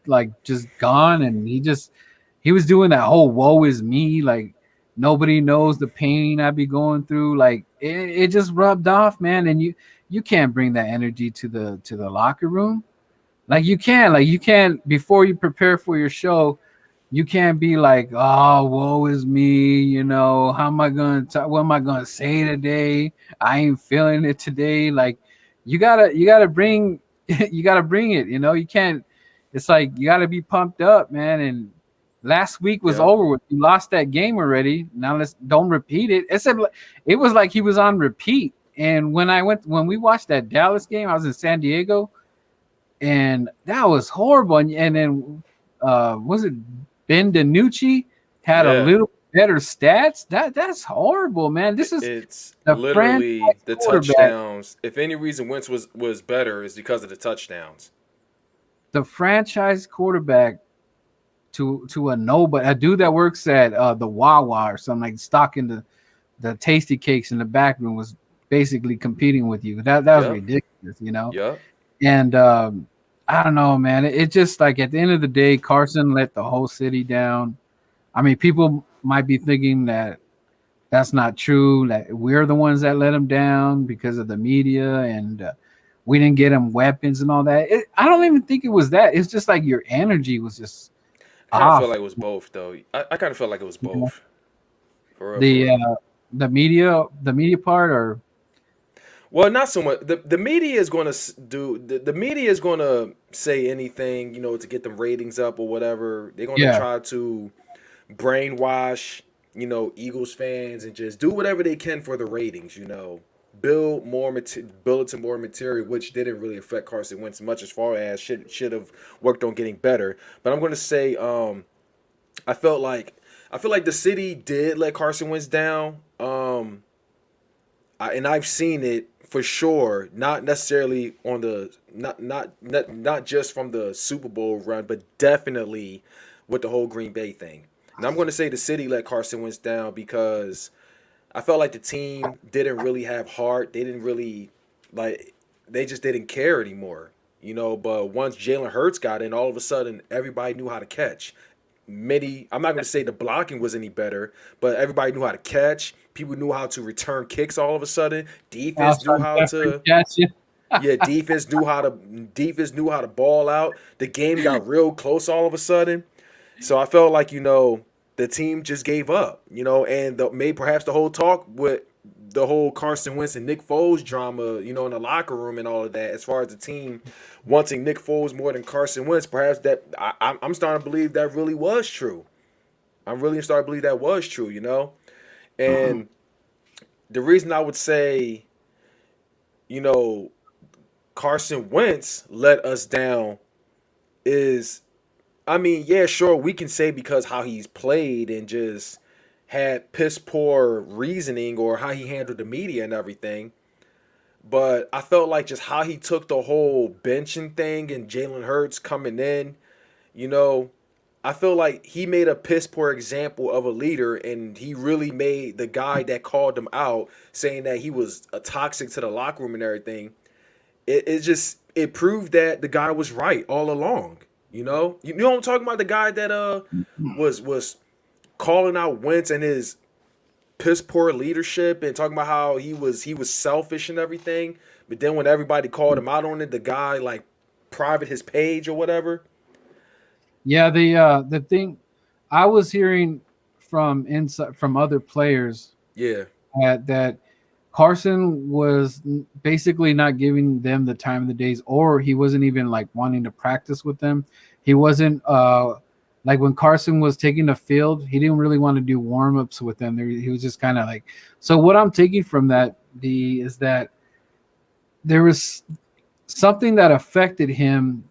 like just gone, and he was doing that whole "woe is me," like nobody knows the pain I be going through. Like it just rubbed off, man, and you can't bring that energy to the locker room. Like you can't before you prepare for your show. You can't be like, oh, woe is me. How am I gonna talk? What am I gonna say today? I ain't feeling it today. Like, you gotta bring, you gotta bring it. You can't. It's like you gotta be pumped up, man. And last week was Yep. over with. You lost that game already. Now let's don't repeat it. It was like he was on repeat. And when we watched that Dallas game, I was in San Diego, and that was horrible. And then was it Ben DiNucci had a Yeah. little better stats? That's horrible, man. This is It's the literally franchise the quarterback. touchdowns. If any reason Wentz was better, is because of the touchdowns. The franchise quarterback to a nobody, a dude that works at the Wawa or something, like stocking the tasty cakes in the back room, was basically competing with you. That was Yep. ridiculous. Yep. And I don't know, man. It just like at the end of the day, Carson let the whole city down. I mean, people might be thinking that that's not true. That we're the ones that let him down because of the media, and we didn't get him weapons and all that. I don't even think it was that. It's just like your energy was just Kind of felt off. like it was both though. I kind of felt like it was You know? both. For real, for The real. media part, or Well, not so much. The media is going to the media is going to say anything, to get them ratings up or whatever. They're going to yeah, try to brainwash, Eagles fans and just do whatever they can for the ratings. build it to more material, which didn't really affect Carson Wentz much as far as should have worked on getting better. But I'm going to say I felt like I feel like the city did let Carson Wentz down. And I've seen it for sure, not necessarily on the not just from the Super Bowl run, but definitely with the whole Green Bay thing. And I'm going to say the city let Carson Wentz down because I felt like the team didn't really have heart. They didn't really like. They just didn't care anymore, you know. But once Jalen Hurts got in, all of a sudden everybody knew how to catch. I'm not going to say the blocking was any better, but everybody knew how to catch. People knew how to return kicks all of a sudden. Defense knew how to yeah, defense knew how to ball out. The game got real close all of a sudden. So I felt like, the team just gave up, and maybe perhaps the whole talk with the whole Carson Wentz and Nick Foles drama, in the locker room and all of that, as far as the team wanting Nick Foles more than Carson Wentz, perhaps that I'm starting to believe that really was true. I'm really starting to believe that was true, And the reason I would say, Carson Wentz let us down is, I mean, yeah, sure, we can say because how he's played and just had piss poor reasoning or how he handled the media and everything. But I felt like just how he took the whole benching thing and Jalen Hurts coming in, I feel like he made a piss poor example of a leader, and he really made the guy that called him out, saying that he was a toxic to the locker room and everything. It proved that the guy was right all along. You know what I'm talking about? The guy that was calling out Wentz and his piss poor leadership and talking about how he was selfish and everything. But then when everybody called him out on it, the guy like private his page or whatever. Yeah, the thing I was hearing from other players, yeah, that Carson was basically not giving them the time of the days, or he wasn't even like wanting to practice with them. He wasn't like when Carson was taking the field, he didn't really want to do warm-ups with them. He was just kind of like, so what I'm taking from that is that there was something that affected him.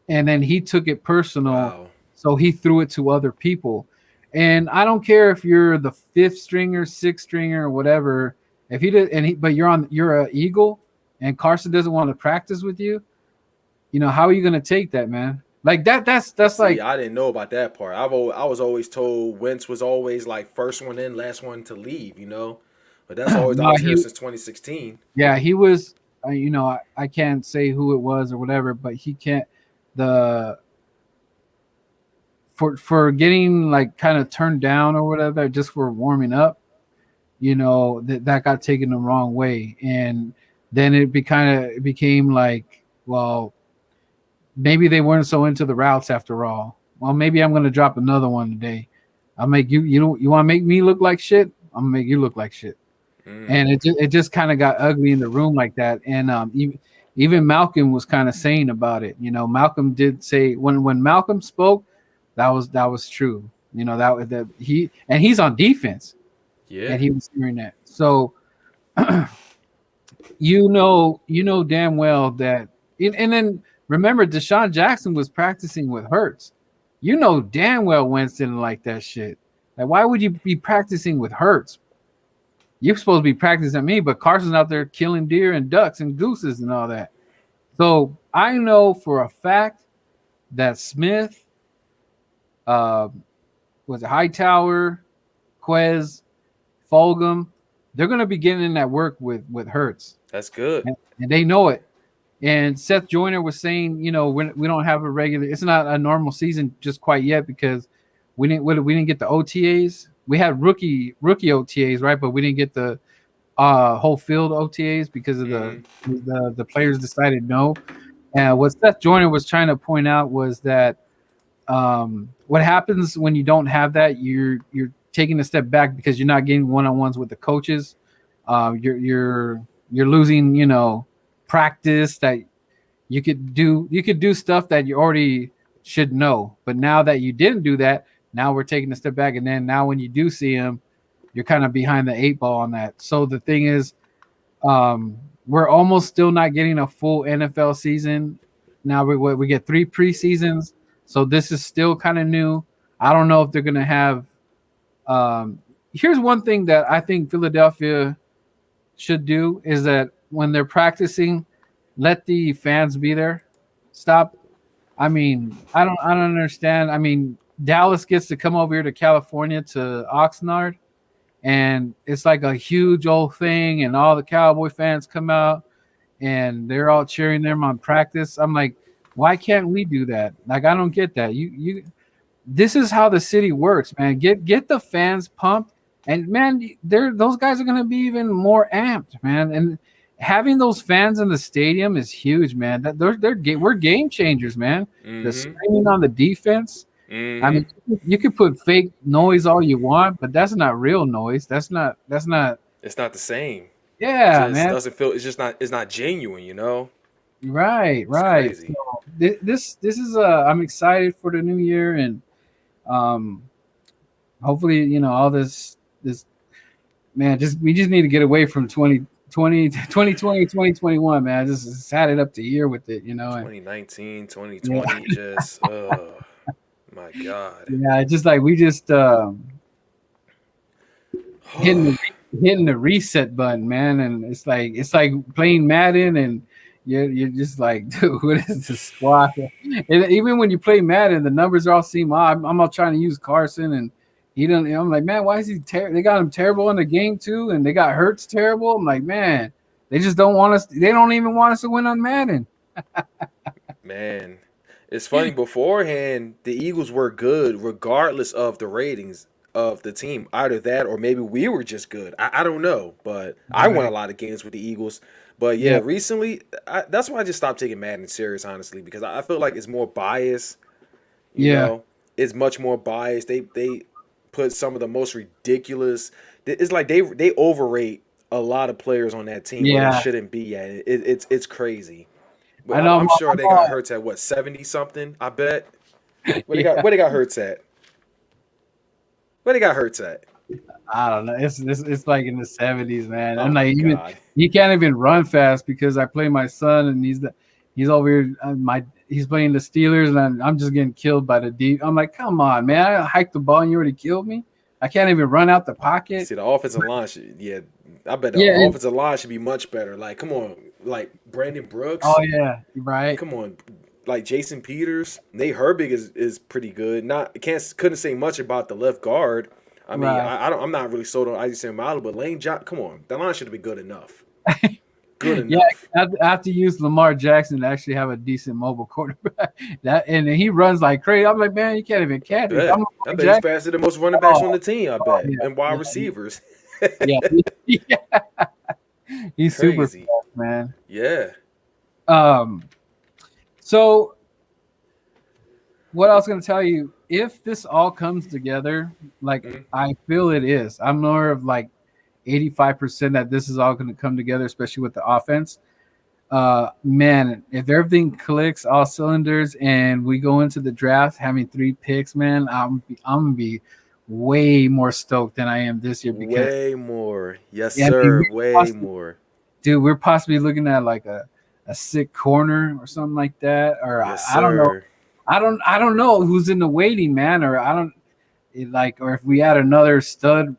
And then he took it personal. Wow. So he threw it to other people. And I don't care if you're the fifth stringer, sixth stringer, or whatever. If he did, but you're an Eagle, and Carson doesn't want to practice with you. How are you going to take that, man? Like that's like, I didn't know about that part. I was always told Wentz was always like first one in, last one to leave. But that's always I was here since 2016. Yeah, he was. I can't say who it was or whatever, but he can't. For getting like kind of turned down or whatever just for warming up, that got taken the wrong way, and then it became like, well, maybe they weren't so into the routes after all. Well, maybe I'm gonna drop another one today. I'll make you want to make me look like shit? I'm gonna make you look like shit. And it just kind of got ugly in the room like that. And even Malcolm was kind of saying about it. Malcolm did say when Malcolm spoke, that was true. That he's on defense. Yeah. And he was hearing that. So you know damn well that, and then remember Deshaun Jackson was practicing with Hurts. Damn well Wentz didn't like that shit. Like, why would you be practicing with Hurts? You're supposed to be practicing me, but Carson's out there killing deer and ducks and gooses and all that. So I know for a fact that Smith, was it Hightower, Quez, Fulgham, they're going to be getting in that work with Hurts. That's good. And they know it. And Seth Joyner was saying, we don't have it's not a normal season just quite yet because we didn't get the OTAs. We had rookie OTAs, right? But we didn't get the whole field OTAs because of the players decided no. And what Seth Joyner was trying to point out was that what happens when you don't have that, you're taking a step back because you're not getting one-on-ones with the coaches. You're losing, practice that you could do stuff that you already should know. But now that you didn't do that, now we're taking a step back, and then now when you do see him, you're kind of behind the eight ball on that. So the thing is, We're almost still not getting a full NFL season. Now we get 3 preseasons, so this is still kind of new. I don't know if they're gonna have. Here's one thing that I think Philadelphia should do is that when they're practicing, let the fans be there. Stop. I mean, I don't understand. I mean, Dallas gets to come over here to California to Oxnard, and it's like a huge old thing, and all the Cowboy fans come out and they're all cheering them on practice. I'm like, why can't we do that? Like, I don't get that. You this is how the city works, man. Get the fans pumped, and man, those guys are gonna be even more amped, man. And having those fans in the stadium is huge, man. We're game changers, man. The screaming on the defense. I mean, you could put fake noise all you want, but that's not real noise. That's not. It's not the same. Yeah, It man. doesn't feel. It's not genuine. You know. Right. Crazy. So, this is I'm excited for the new year, and hopefully all this man. We just need to get away from 2020, 2021, man. Just had it up to here with it, 2019, 2020, just my God. Yeah, just like we just hitting the reset button, man, and it's like playing Madden, and you're just like, dude, what is this squad? And even when you play Madden, the numbers all seem odd. I'm all trying to use Carson, and he don't. I'm like, man, why is he? They got him terrible in the game too, and they got Hurts terrible. I'm like, man, they just don't want us. They don't even want us to win on Madden. Man, it's funny. Beforehand, the Eagles were good regardless of the ratings of the team. Either that, or maybe we were just good. I don't know, but I won a lot of games with the Eagles. But yeah, recently, that's why I just stopped taking Madden serious, honestly, because I feel like it's more biased. You know, it's much more biased. They put some of the most ridiculous. It's like they overrate a lot of players on that team where they shouldn't be at. It's crazy. But I know. I'm sure they got Hurts at what, 70 something. I bet. Where they got Hurts at? Where they got Hurts at? I don't know. It's like in the 70s, man. I'm Oh like, my God. he can't even run fast because I play my son, and he's over here. He's playing the Steelers, and I'm just getting killed by the deep. I'm like, come on, man! I hiked the ball, and you already killed me. I can't even run out the pocket. See, the offensive line should, I bet the offensive line should be much better. Like, come on, like Brandon Brooks. Oh yeah, right. Come on, like Jason Peters. Nate Herbig is pretty good. Couldn't say much about the left guard. I mean, I'm not really sold on Isaac Seumalo, but Lane Johnson. Come on, that line should have been good enough. Good enough. Yeah, I have to use Lamar Jackson to actually have a decent mobile quarterback. And he runs like crazy. I'm like, man, you can't even catch it. I bet he's faster than most running backs on the team. I bet, and wide receivers. He's super fast, man. Yeah. So what I was going to tell you, if this all comes together, like I feel it is, I'm more of like 85% that this is all going to come together, especially with the offense. Man, if everything clicks, all cylinders, and we go into the draft having 3 picks, man, I'm gonna be way more stoked than I am this year. Because way more, yes, sir, way more. Dude, we're possibly looking at like a sick corner or something like that, or yes, I don't know. I don't know who's in the waiting, man, or or if we add another stud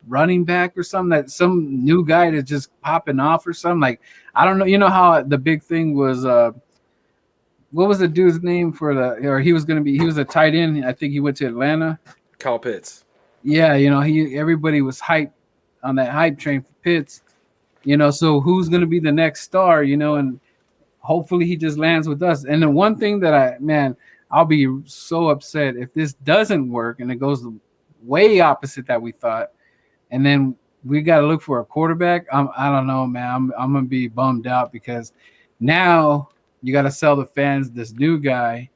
running back or something, that some new guy that's just popping off or something. Like, I don't know. You know how the big thing was, what was the dude's name he was a tight end. I think he went to Atlanta. Kyle Pitts. Yeah. Everybody was hyped on that hype train for Pitts, so who's going to be the next star, and hopefully he just lands with us. And the one thing that I'll be so upset if this doesn't work and it goes way opposite that we thought. And then we got to look for a quarterback. I don't know, man. I'm going to be bummed out because now you got to sell the fans this new guy.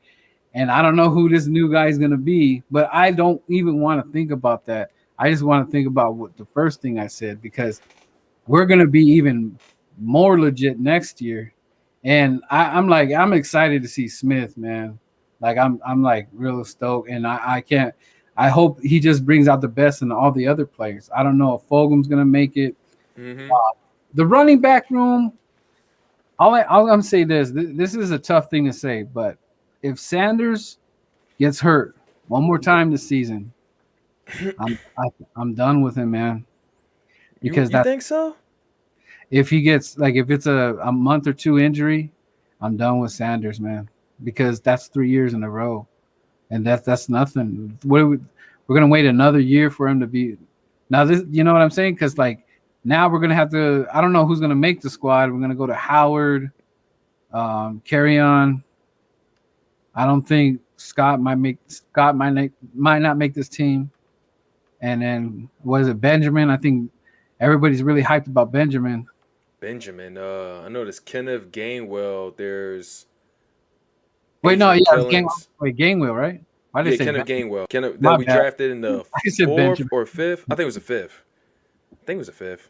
And I don't know who this new guy is going to be, but I don't even want to think about that. I just want to think about what the first thing I said, because we're going to be even more legit next year. And I'm excited to see Smith, man. Like I'm like real stoked, and I hope he just brings out the best in all the other players. I don't know if Fulgham's gonna make it. the running back room. I'm gonna say this. This is a tough thing to say, but if Sanders gets hurt one more time this season, I'm done with him, man. Because You think so? if he gets if it's a month or two injury, I'm done with Sanders, man. Because that's 3 years in a row, and that's nothing. We're gonna wait another year for him to be. Now this, you know what I'm saying? Because now we're gonna have to. I don't know who's gonna make the squad. We're gonna go to Howard, carry on. I don't think Scott might not make this team. And then what is it, Benjamin? I think everybody's really hyped about Benjamin. Benjamin. I know there's Kenneth Gainwell. There's Wait, no, Adrian yeah, Killings. Gainwell, right? Why did I say Kenneth Gainwell. Kenneth My that we bad. drafted in the I said 4th Benjamin. or 5th. I think it was the 5th.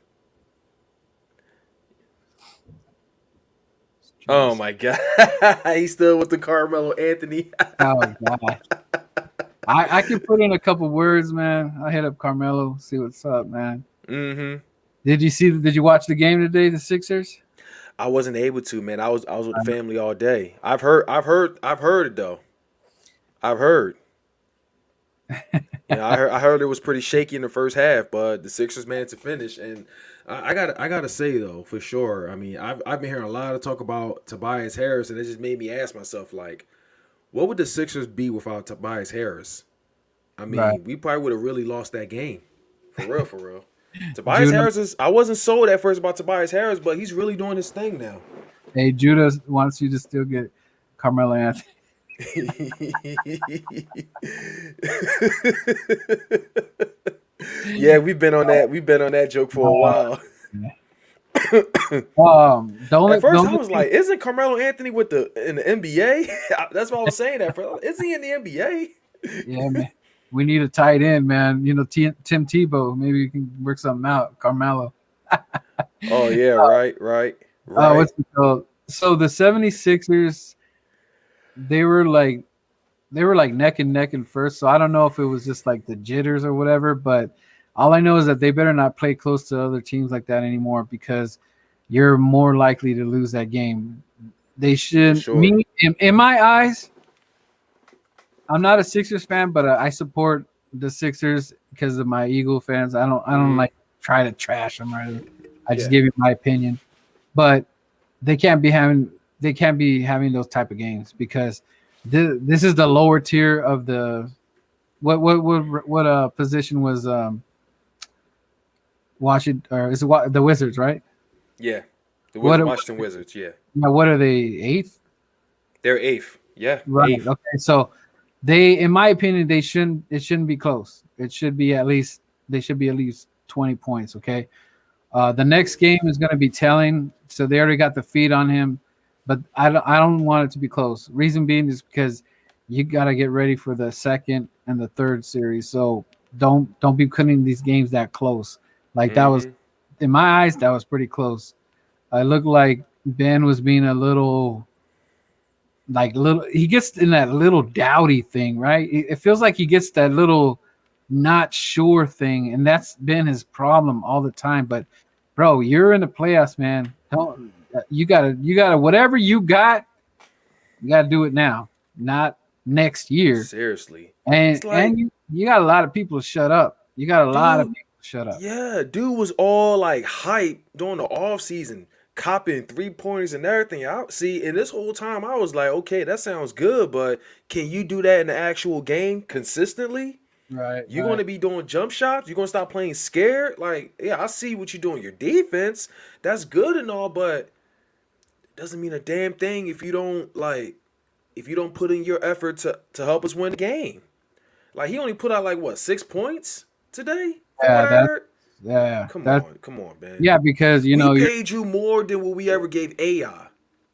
Oh my God. He's still with the Carmelo Anthony. Oh God. I can put in a couple words, man. I hit up Carmelo, see what's up, man. Mm-hmm. Did you watch the game today, the Sixers? I wasn't able to, man. I was with the family all day. I've heard it though. I've heard. I heard it was pretty shaky in the first half, but the Sixers managed to finish. And I gotta say though, for sure. I mean, I've been hearing a lot of talk about Tobias Harris, and it just made me ask myself, like, what would the Sixers be without Tobias Harris? I mean, Right. we probably would have really lost that game. For real, for real. Tobias Harris I wasn't sold at first about Tobias Harris, but he's really doing his thing now. Hey, Judah wants you to still get Carmelo Anthony. Yeah, we've been on that joke for a while. At At first, I was like, "Isn't Carmelo Anthony in the NBA?" That's what I was saying. At first, is he in the NBA? yeah, man. We need a tight end, man. You know, Tim Tebow. Maybe we can work something out. Carmelo. Oh yeah, right. What's it called? So the 76ers, they were like neck and neck in first. So I don't know if it was just like the jitters or whatever, but all I know is that they better not play close to other teams like that anymore, because you're more likely to lose that game. They should. Sure. Me, in my eyes, I'm not a Sixers fan, but I support the Sixers because of my Eagle fans. I don't like try to trash them, right? I just give you my opinion, but they can't be having those type of games, because this is the lower tier of the what position was Washington, or is it the Wizards, right? Yeah, the Washington Wizards. Yeah, now what are they, 8th? They're 8th. Yeah, Right. 8th. Okay, so they, in my opinion, it shouldn't be close. They should be at least 20 points. Okay. The next game is going to be telling, so they already got the feed on him, but I don't want it to be close. Reason being is because you got to get ready for the second and the third series. So don't be cutting these games that close. Like that was, in my eyes, that was pretty close. It looked like Ben was being a little. He gets in that little doubty thing, right? It feels like he gets that little not sure thing, and that's been his problem all the time. But bro, you're in the playoffs, man. You gotta whatever you gotta do it now, not next year. Seriously. And you got a lot of people to shut up. You got a lot of people to shut up. Yeah, dude was all like hype during the off season, copping 3-pointers and everything. And this whole time I was like, okay, that sounds good, but can you do that in the actual game consistently? Right. You're going to be doing jump shots. You're going to stop playing scared. Like, yeah, I see what you're doing. Your defense, that's good and all, but it doesn't mean a damn thing if you don't put in your effort to help us win the game. Like, he only put out 6 points today? Yeah. Come on, man. Yeah, because we paid you more than what we ever gave AI.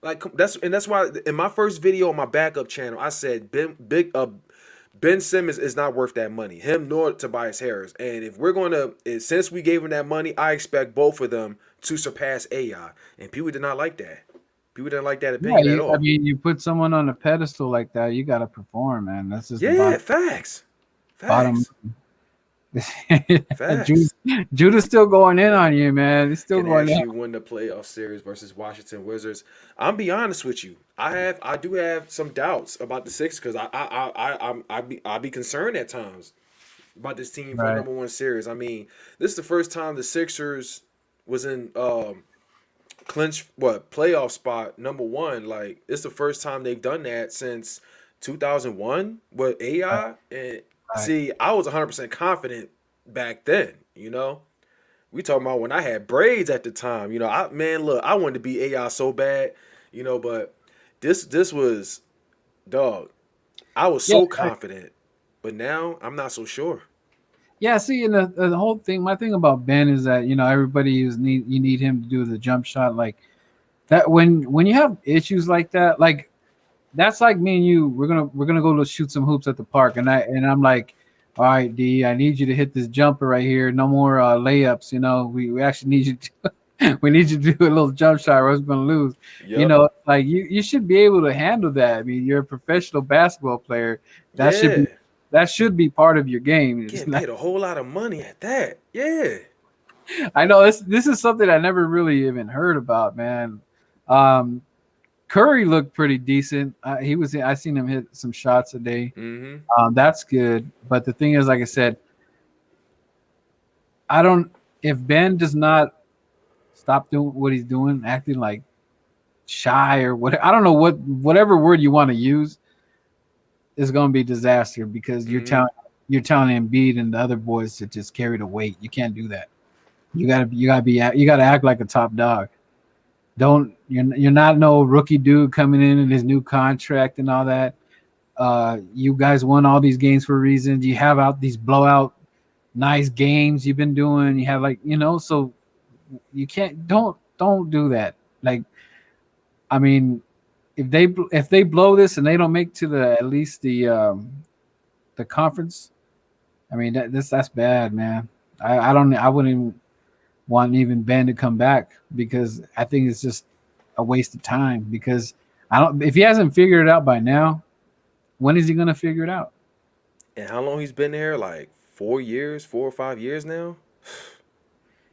Like, that's why in my first video on my backup channel, I said Ben Simmons is not worth that money. Him nor Tobias Harris. And if we're since we gave him that money, I expect both of them to surpass AI. And people did not like that. People didn't like that opinion at all. I mean, you put someone on a pedestal like that, you got to perform, man. That's just facts. Bottom. Jude, Facts. Jude is still going in on you, man. He's still Can going in. actually win the playoff series versus Washington Wizards. I'm be honest with you. I do have some doubts about the Sixers because I be concerned at times about this team for a Right. #1 series. I mean, this is the first time the Sixers was in clinch playoff spot #1. Like it's the first time they've done that since 2001 with Right. AI. And Right. see, I was 100% confident back then. We talking about when I had braids at the time. Look, I wanted to be AI so bad. But this was dog. I was Yeah. so confident, but now I'm not so sure. Yeah. See, and the whole thing, my thing about Ben is that everybody you need him to do the jump shot like that. When you have issues like that, like that's like me and you. We're gonna go to shoot some hoops at the park, and I'm like, all right, D, I need you to hit this jumper right here. No more layups. We actually need you to we need you to do a little jump shot, or else we're gonna lose. Yep. Like you should be able to handle that. I mean, you're a professional basketball player. That should Yeah. be that should be part of your game. It's Getting not, paid a whole lot of money at that. Yeah. I know this is something I never really even heard about, man. Um, Curry looked pretty decent. I seen him hit some shots a day. Mm-hmm. That's good. But the thing is, like I said, I don't. If Ben does not stop doing what he's doing, acting like shy or what, I don't know whatever word you want to use, is going to be disaster because Mm-hmm. you're telling Embiid and the other boys to just carry the weight. You can't do that. You gotta act like a top dog. Don't you're not no rookie dude coming in his new contract and all that. You guys won all these games for a reason. You have out these blowout nice games you've been doing. You have so you can't don't do that. Like I mean, if they blow this and they don't make to the at least the conference, I mean that's bad, man. I wouldn't even want even Ben to come back because I think it's just a waste of time because I don't if he hasn't figured it out by now, when is he gonna figure it out? And how long he's been there? Like 4 years, 4 or 5 years now.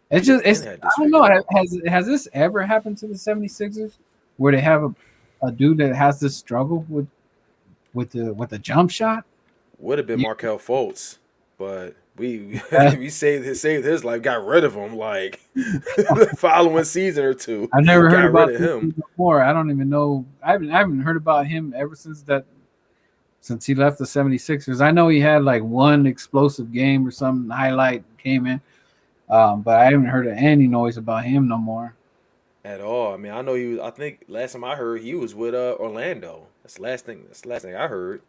It's Should have just been it's had I this don't know. figured out. Has this ever happened to the 76ers where they have a dude that has this struggle with the jump shot? Would have been Yeah, Markel Fultz, but we uh, we saved his life. Got rid of him like the following season or two. I've never heard Got rid about of this him. dude before. I don't even know. I haven't heard about him ever since he left the 76ers. I know he had like one explosive game or some highlight came in, but I haven't heard of any noise about him no more. At all. I mean, I know he was. I think last time I heard he was with Orlando. That's the last thing. That's the last thing I heard.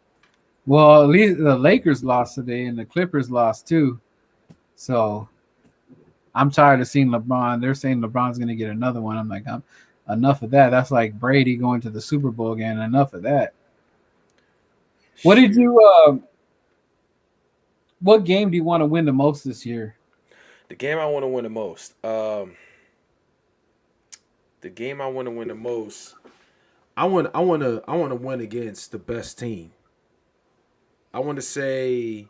Well, at least the Lakers lost today and the Clippers lost too. So I'm tired of seeing LeBron. They're saying LeBron's going to get another one. I'm like, enough of that. That's like Brady going to the Super Bowl again. Enough of that. What did Shoot, you? What game do you want to win the most this year? the game I want to win the most. The game I want to win the most. I want to win against the best team. I want to say.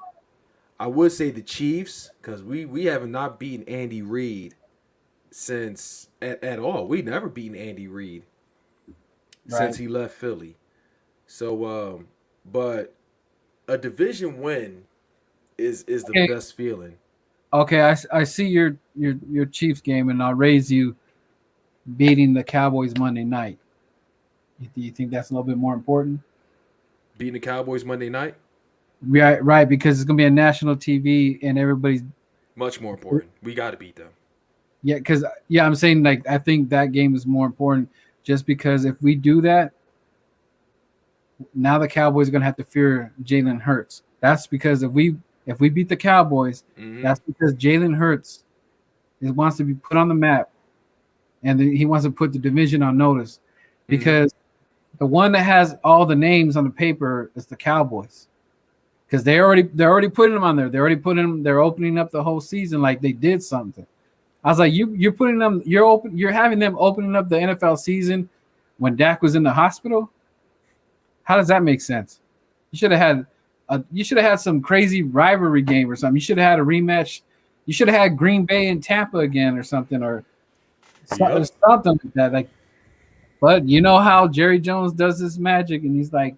I would say the Chiefs because we have not beaten Andy Reid since at all. We never beaten Andy Reid since Right. he left Philly. So, but a division win is the Okay. best feeling. Okay. I see your Chiefs game, and I'll raise you beating the Cowboys Monday night. Do you think that's a little bit more important? Beating the Cowboys Monday night, Right. Right. Because it's gonna be a national TV, and everybody's much more important. We got to beat them. yeah. Because yeah, I'm saying like I think that game is more important, just because if we do that, now the Cowboys are gonna have to fear Jalen Hurts. That's because if we beat the Cowboys, Hmm. that's because Jalen Hurts wants to be put on the map, and he wants to put the division on notice Hmm. because the one that has all the names on the paper is the Cowboys because they're already putting them on there. They're already putting them. They're opening up the whole season like they did something. I was like, you're putting them. You're having them opening up the NFL season when Dak was in the hospital. How does that make sense? You should have had you should have had some crazy rivalry game or something. You should have had a rematch. You should have had Green Bay and Tampa again or something, or Yep. something like that. Like, but you know how Jerry Jones does his magic, and he's like,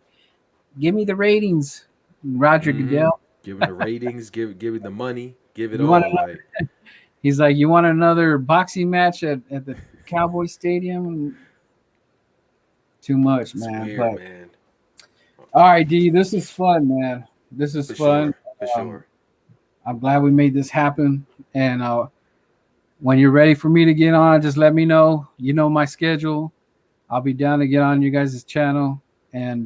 "Give me the ratings, Roger Mhm. Goodell." Give it the ratings, give it the money, give it You want all. another? Like, He's like, "You want another boxing match at the Cowboy Stadium?" Too much, it's man. weird, But man. all right, D, this is fun, man. This is For fun. sure. For Um, sure. I'm glad we made this happen. And when you're ready for me to get on, just let me know. You know my schedule. I'll be down to get on you guys' channel and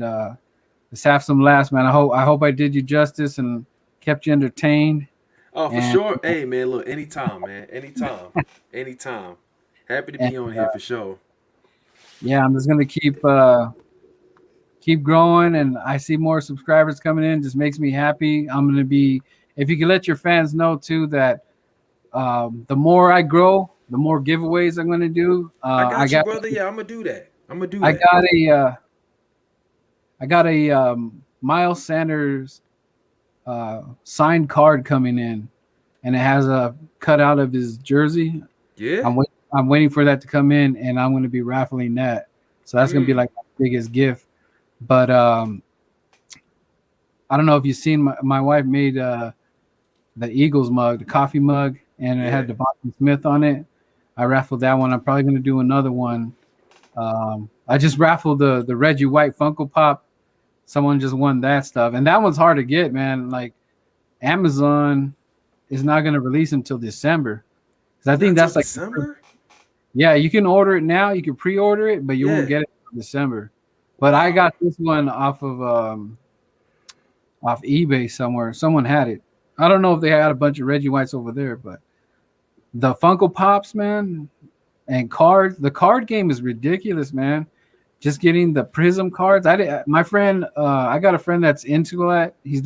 let's have some laughs, man. I hope I did you justice and kept you entertained. Oh, for And sure. Hey, man, look, anytime, man. Anytime. Anytime. Happy to and be on here for sure. yeah, I'm just gonna keep growing, and I see more subscribers coming in. Just makes me happy. I'm gonna be if you can let your fans know too that the more I grow, the more giveaways I'm gonna do. I got you, brother. Yeah, I'm gonna do that. I'm gonna do I that. got a I got a Miles Sanders signed card coming in, and it has a cutout of his jersey. Yeah? I'm waiting for that to come in, and I'm going to be raffling that. So that's going to be Mm. like my biggest gift. But I don't know if you've seen my wife made the Eagles mug, the coffee mug, and it Yeah. had Devontae Smith on it. I raffled that one. I'm probably going to do another one. I just raffled the Reggie White Funko Pop. Someone just won that stuff, and that one's hard to get, man. Like Amazon is not going to release until December. 'Cause I think Not till that's like December? yeah, you can order it now. You can pre-order it, but you won't Yeah. get it in December. But I got this one off eBay somewhere. Someone had it. I don't know if they had a bunch of Reggie Whites over there, but the Funko Pops, man, and cards. The card game is ridiculous, man. Just getting the Prism cards. My friend. I got a friend that's into that. He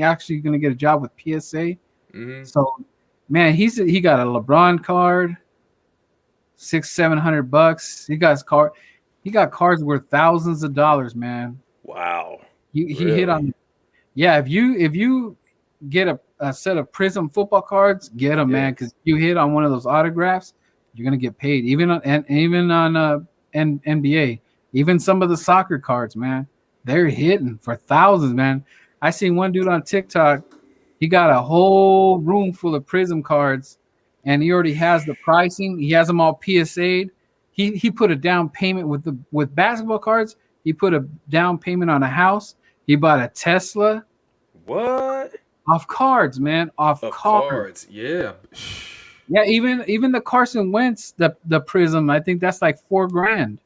actually going to get a job with PSA. Mm-hmm. So, man, he got a LeBron card, $600-700. He got cards worth thousands of dollars, man. Wow. He hit Really? on yeah. If you get a set of Prism football cards, get them, Yeah. man, because you hit on one of those autographs, you're gonna get paid. Even on NBA, even some of the soccer cards, man, they're hitting for thousands, man. I seen one dude on TikTok. He got a whole room full of Prism cards, and he already has the pricing. He has them all PSA'd. He put a down payment with basketball cards. He put a down payment on a house. He bought a Tesla What? off cards, man. Off Of cards. cards. Yeah. Yeah, even the Carson Wentz, the Prism, I think that's like $4,000.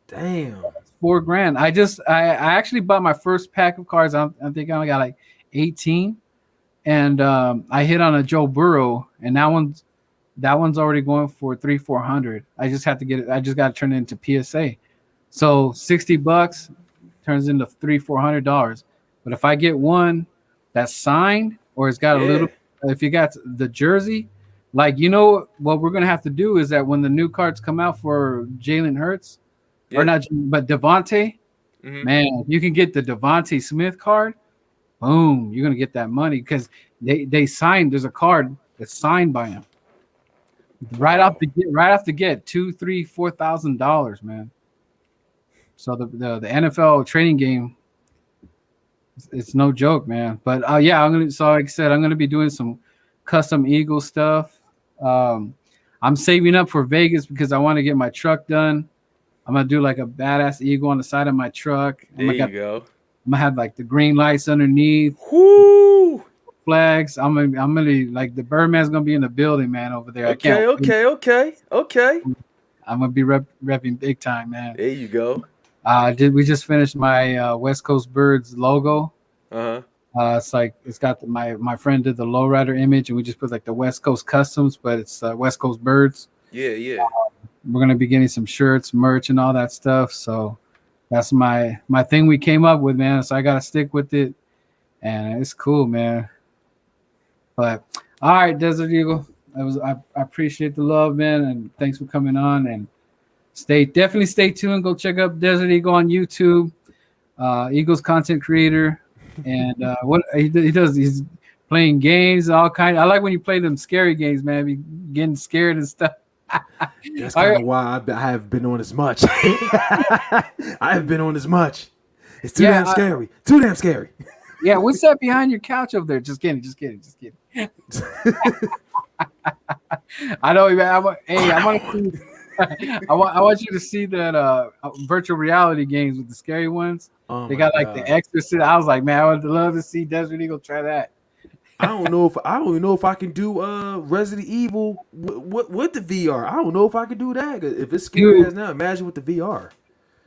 Damn. $4,000. I actually bought my first pack of cards. I think I only got like 18, and I hit on a Joe Burrow, and that one's already going for 300-400. I just have to get it. I just got to turn it into PSA. So $60 turns into $300-400. But if I get one that's signed or it's got a little, if you got the jersey, like what we're gonna have to do is that when the new cards come out for Jalen Hurts, or not, but Devontae, man, you can get the Devontae Smith card. Boom, you're gonna get that money because they signed. There's a card that's signed by him. Right off the get $2,000-3,000-4,000, man. So the NFL training game, it's no joke, man. But yeah, like I said, I'm gonna be doing some custom Eagle stuff. I'm saving up for Vegas because I want to get my truck done. I'm gonna do like a badass Eagle on the side of my truck. There you go. I'm gonna have like the green lights underneath. Whoo! Flags. I'm gonna like the Birdman's gonna be in the building, man, over there. Okay. I'm gonna be repping big time, man. There you go. We just finished my West Coast Birds logo. It's got my friend did the lowrider image, and we just put like the West Coast Customs, but it's West Coast Birds. Yeah. We're gonna be getting some shirts, merch, and all that stuff. So that's my thing we came up with, man. So I gotta stick with it, and it's cool, man. But all right, Desert Eagle, I appreciate the love, man, and thanks for coming on. And definitely stay tuned. Go check out Desert Eagle on YouTube. Eagles content creator. And what he does, he's playing games, all kind. I like when you play them scary games, man. Be getting scared and stuff. That's kind of why I have been on as much. I have been on as much. It's too damn scary. Too damn scary. Yeah, we sat behind your couch over there. Just kidding. I know, man. I want you to see that virtual reality games with the scary ones. Oh they got like The Exorcist. I was like, man, I would love to see Desert Eagle try that. I don't even know if I can do Resident Evil with the VR. I don't know if I can do that. If it's scary as now, imagine with the VR.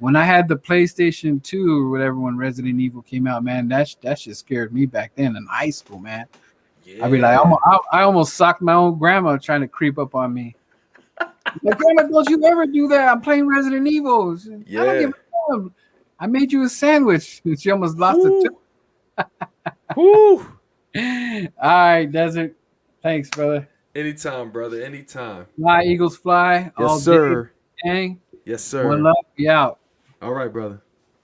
When I had the PlayStation 2 or whatever, when Resident Evil came out, man, that shit scared me back then in high school, man. Yeah. I'd be like, I almost socked my own grandma trying to creep up on me. Like, grandma, don't you ever do that? I'm playing Resident Evil. Yeah. I don't give a damn. I made you a sandwich. She almost lost a tooth. All right, Desert. Thanks, brother. Anytime, brother. Anytime. Fly, Eagles, fly. Yes, sir. Dang. Yes, sir. One love. Be out. All right, brother.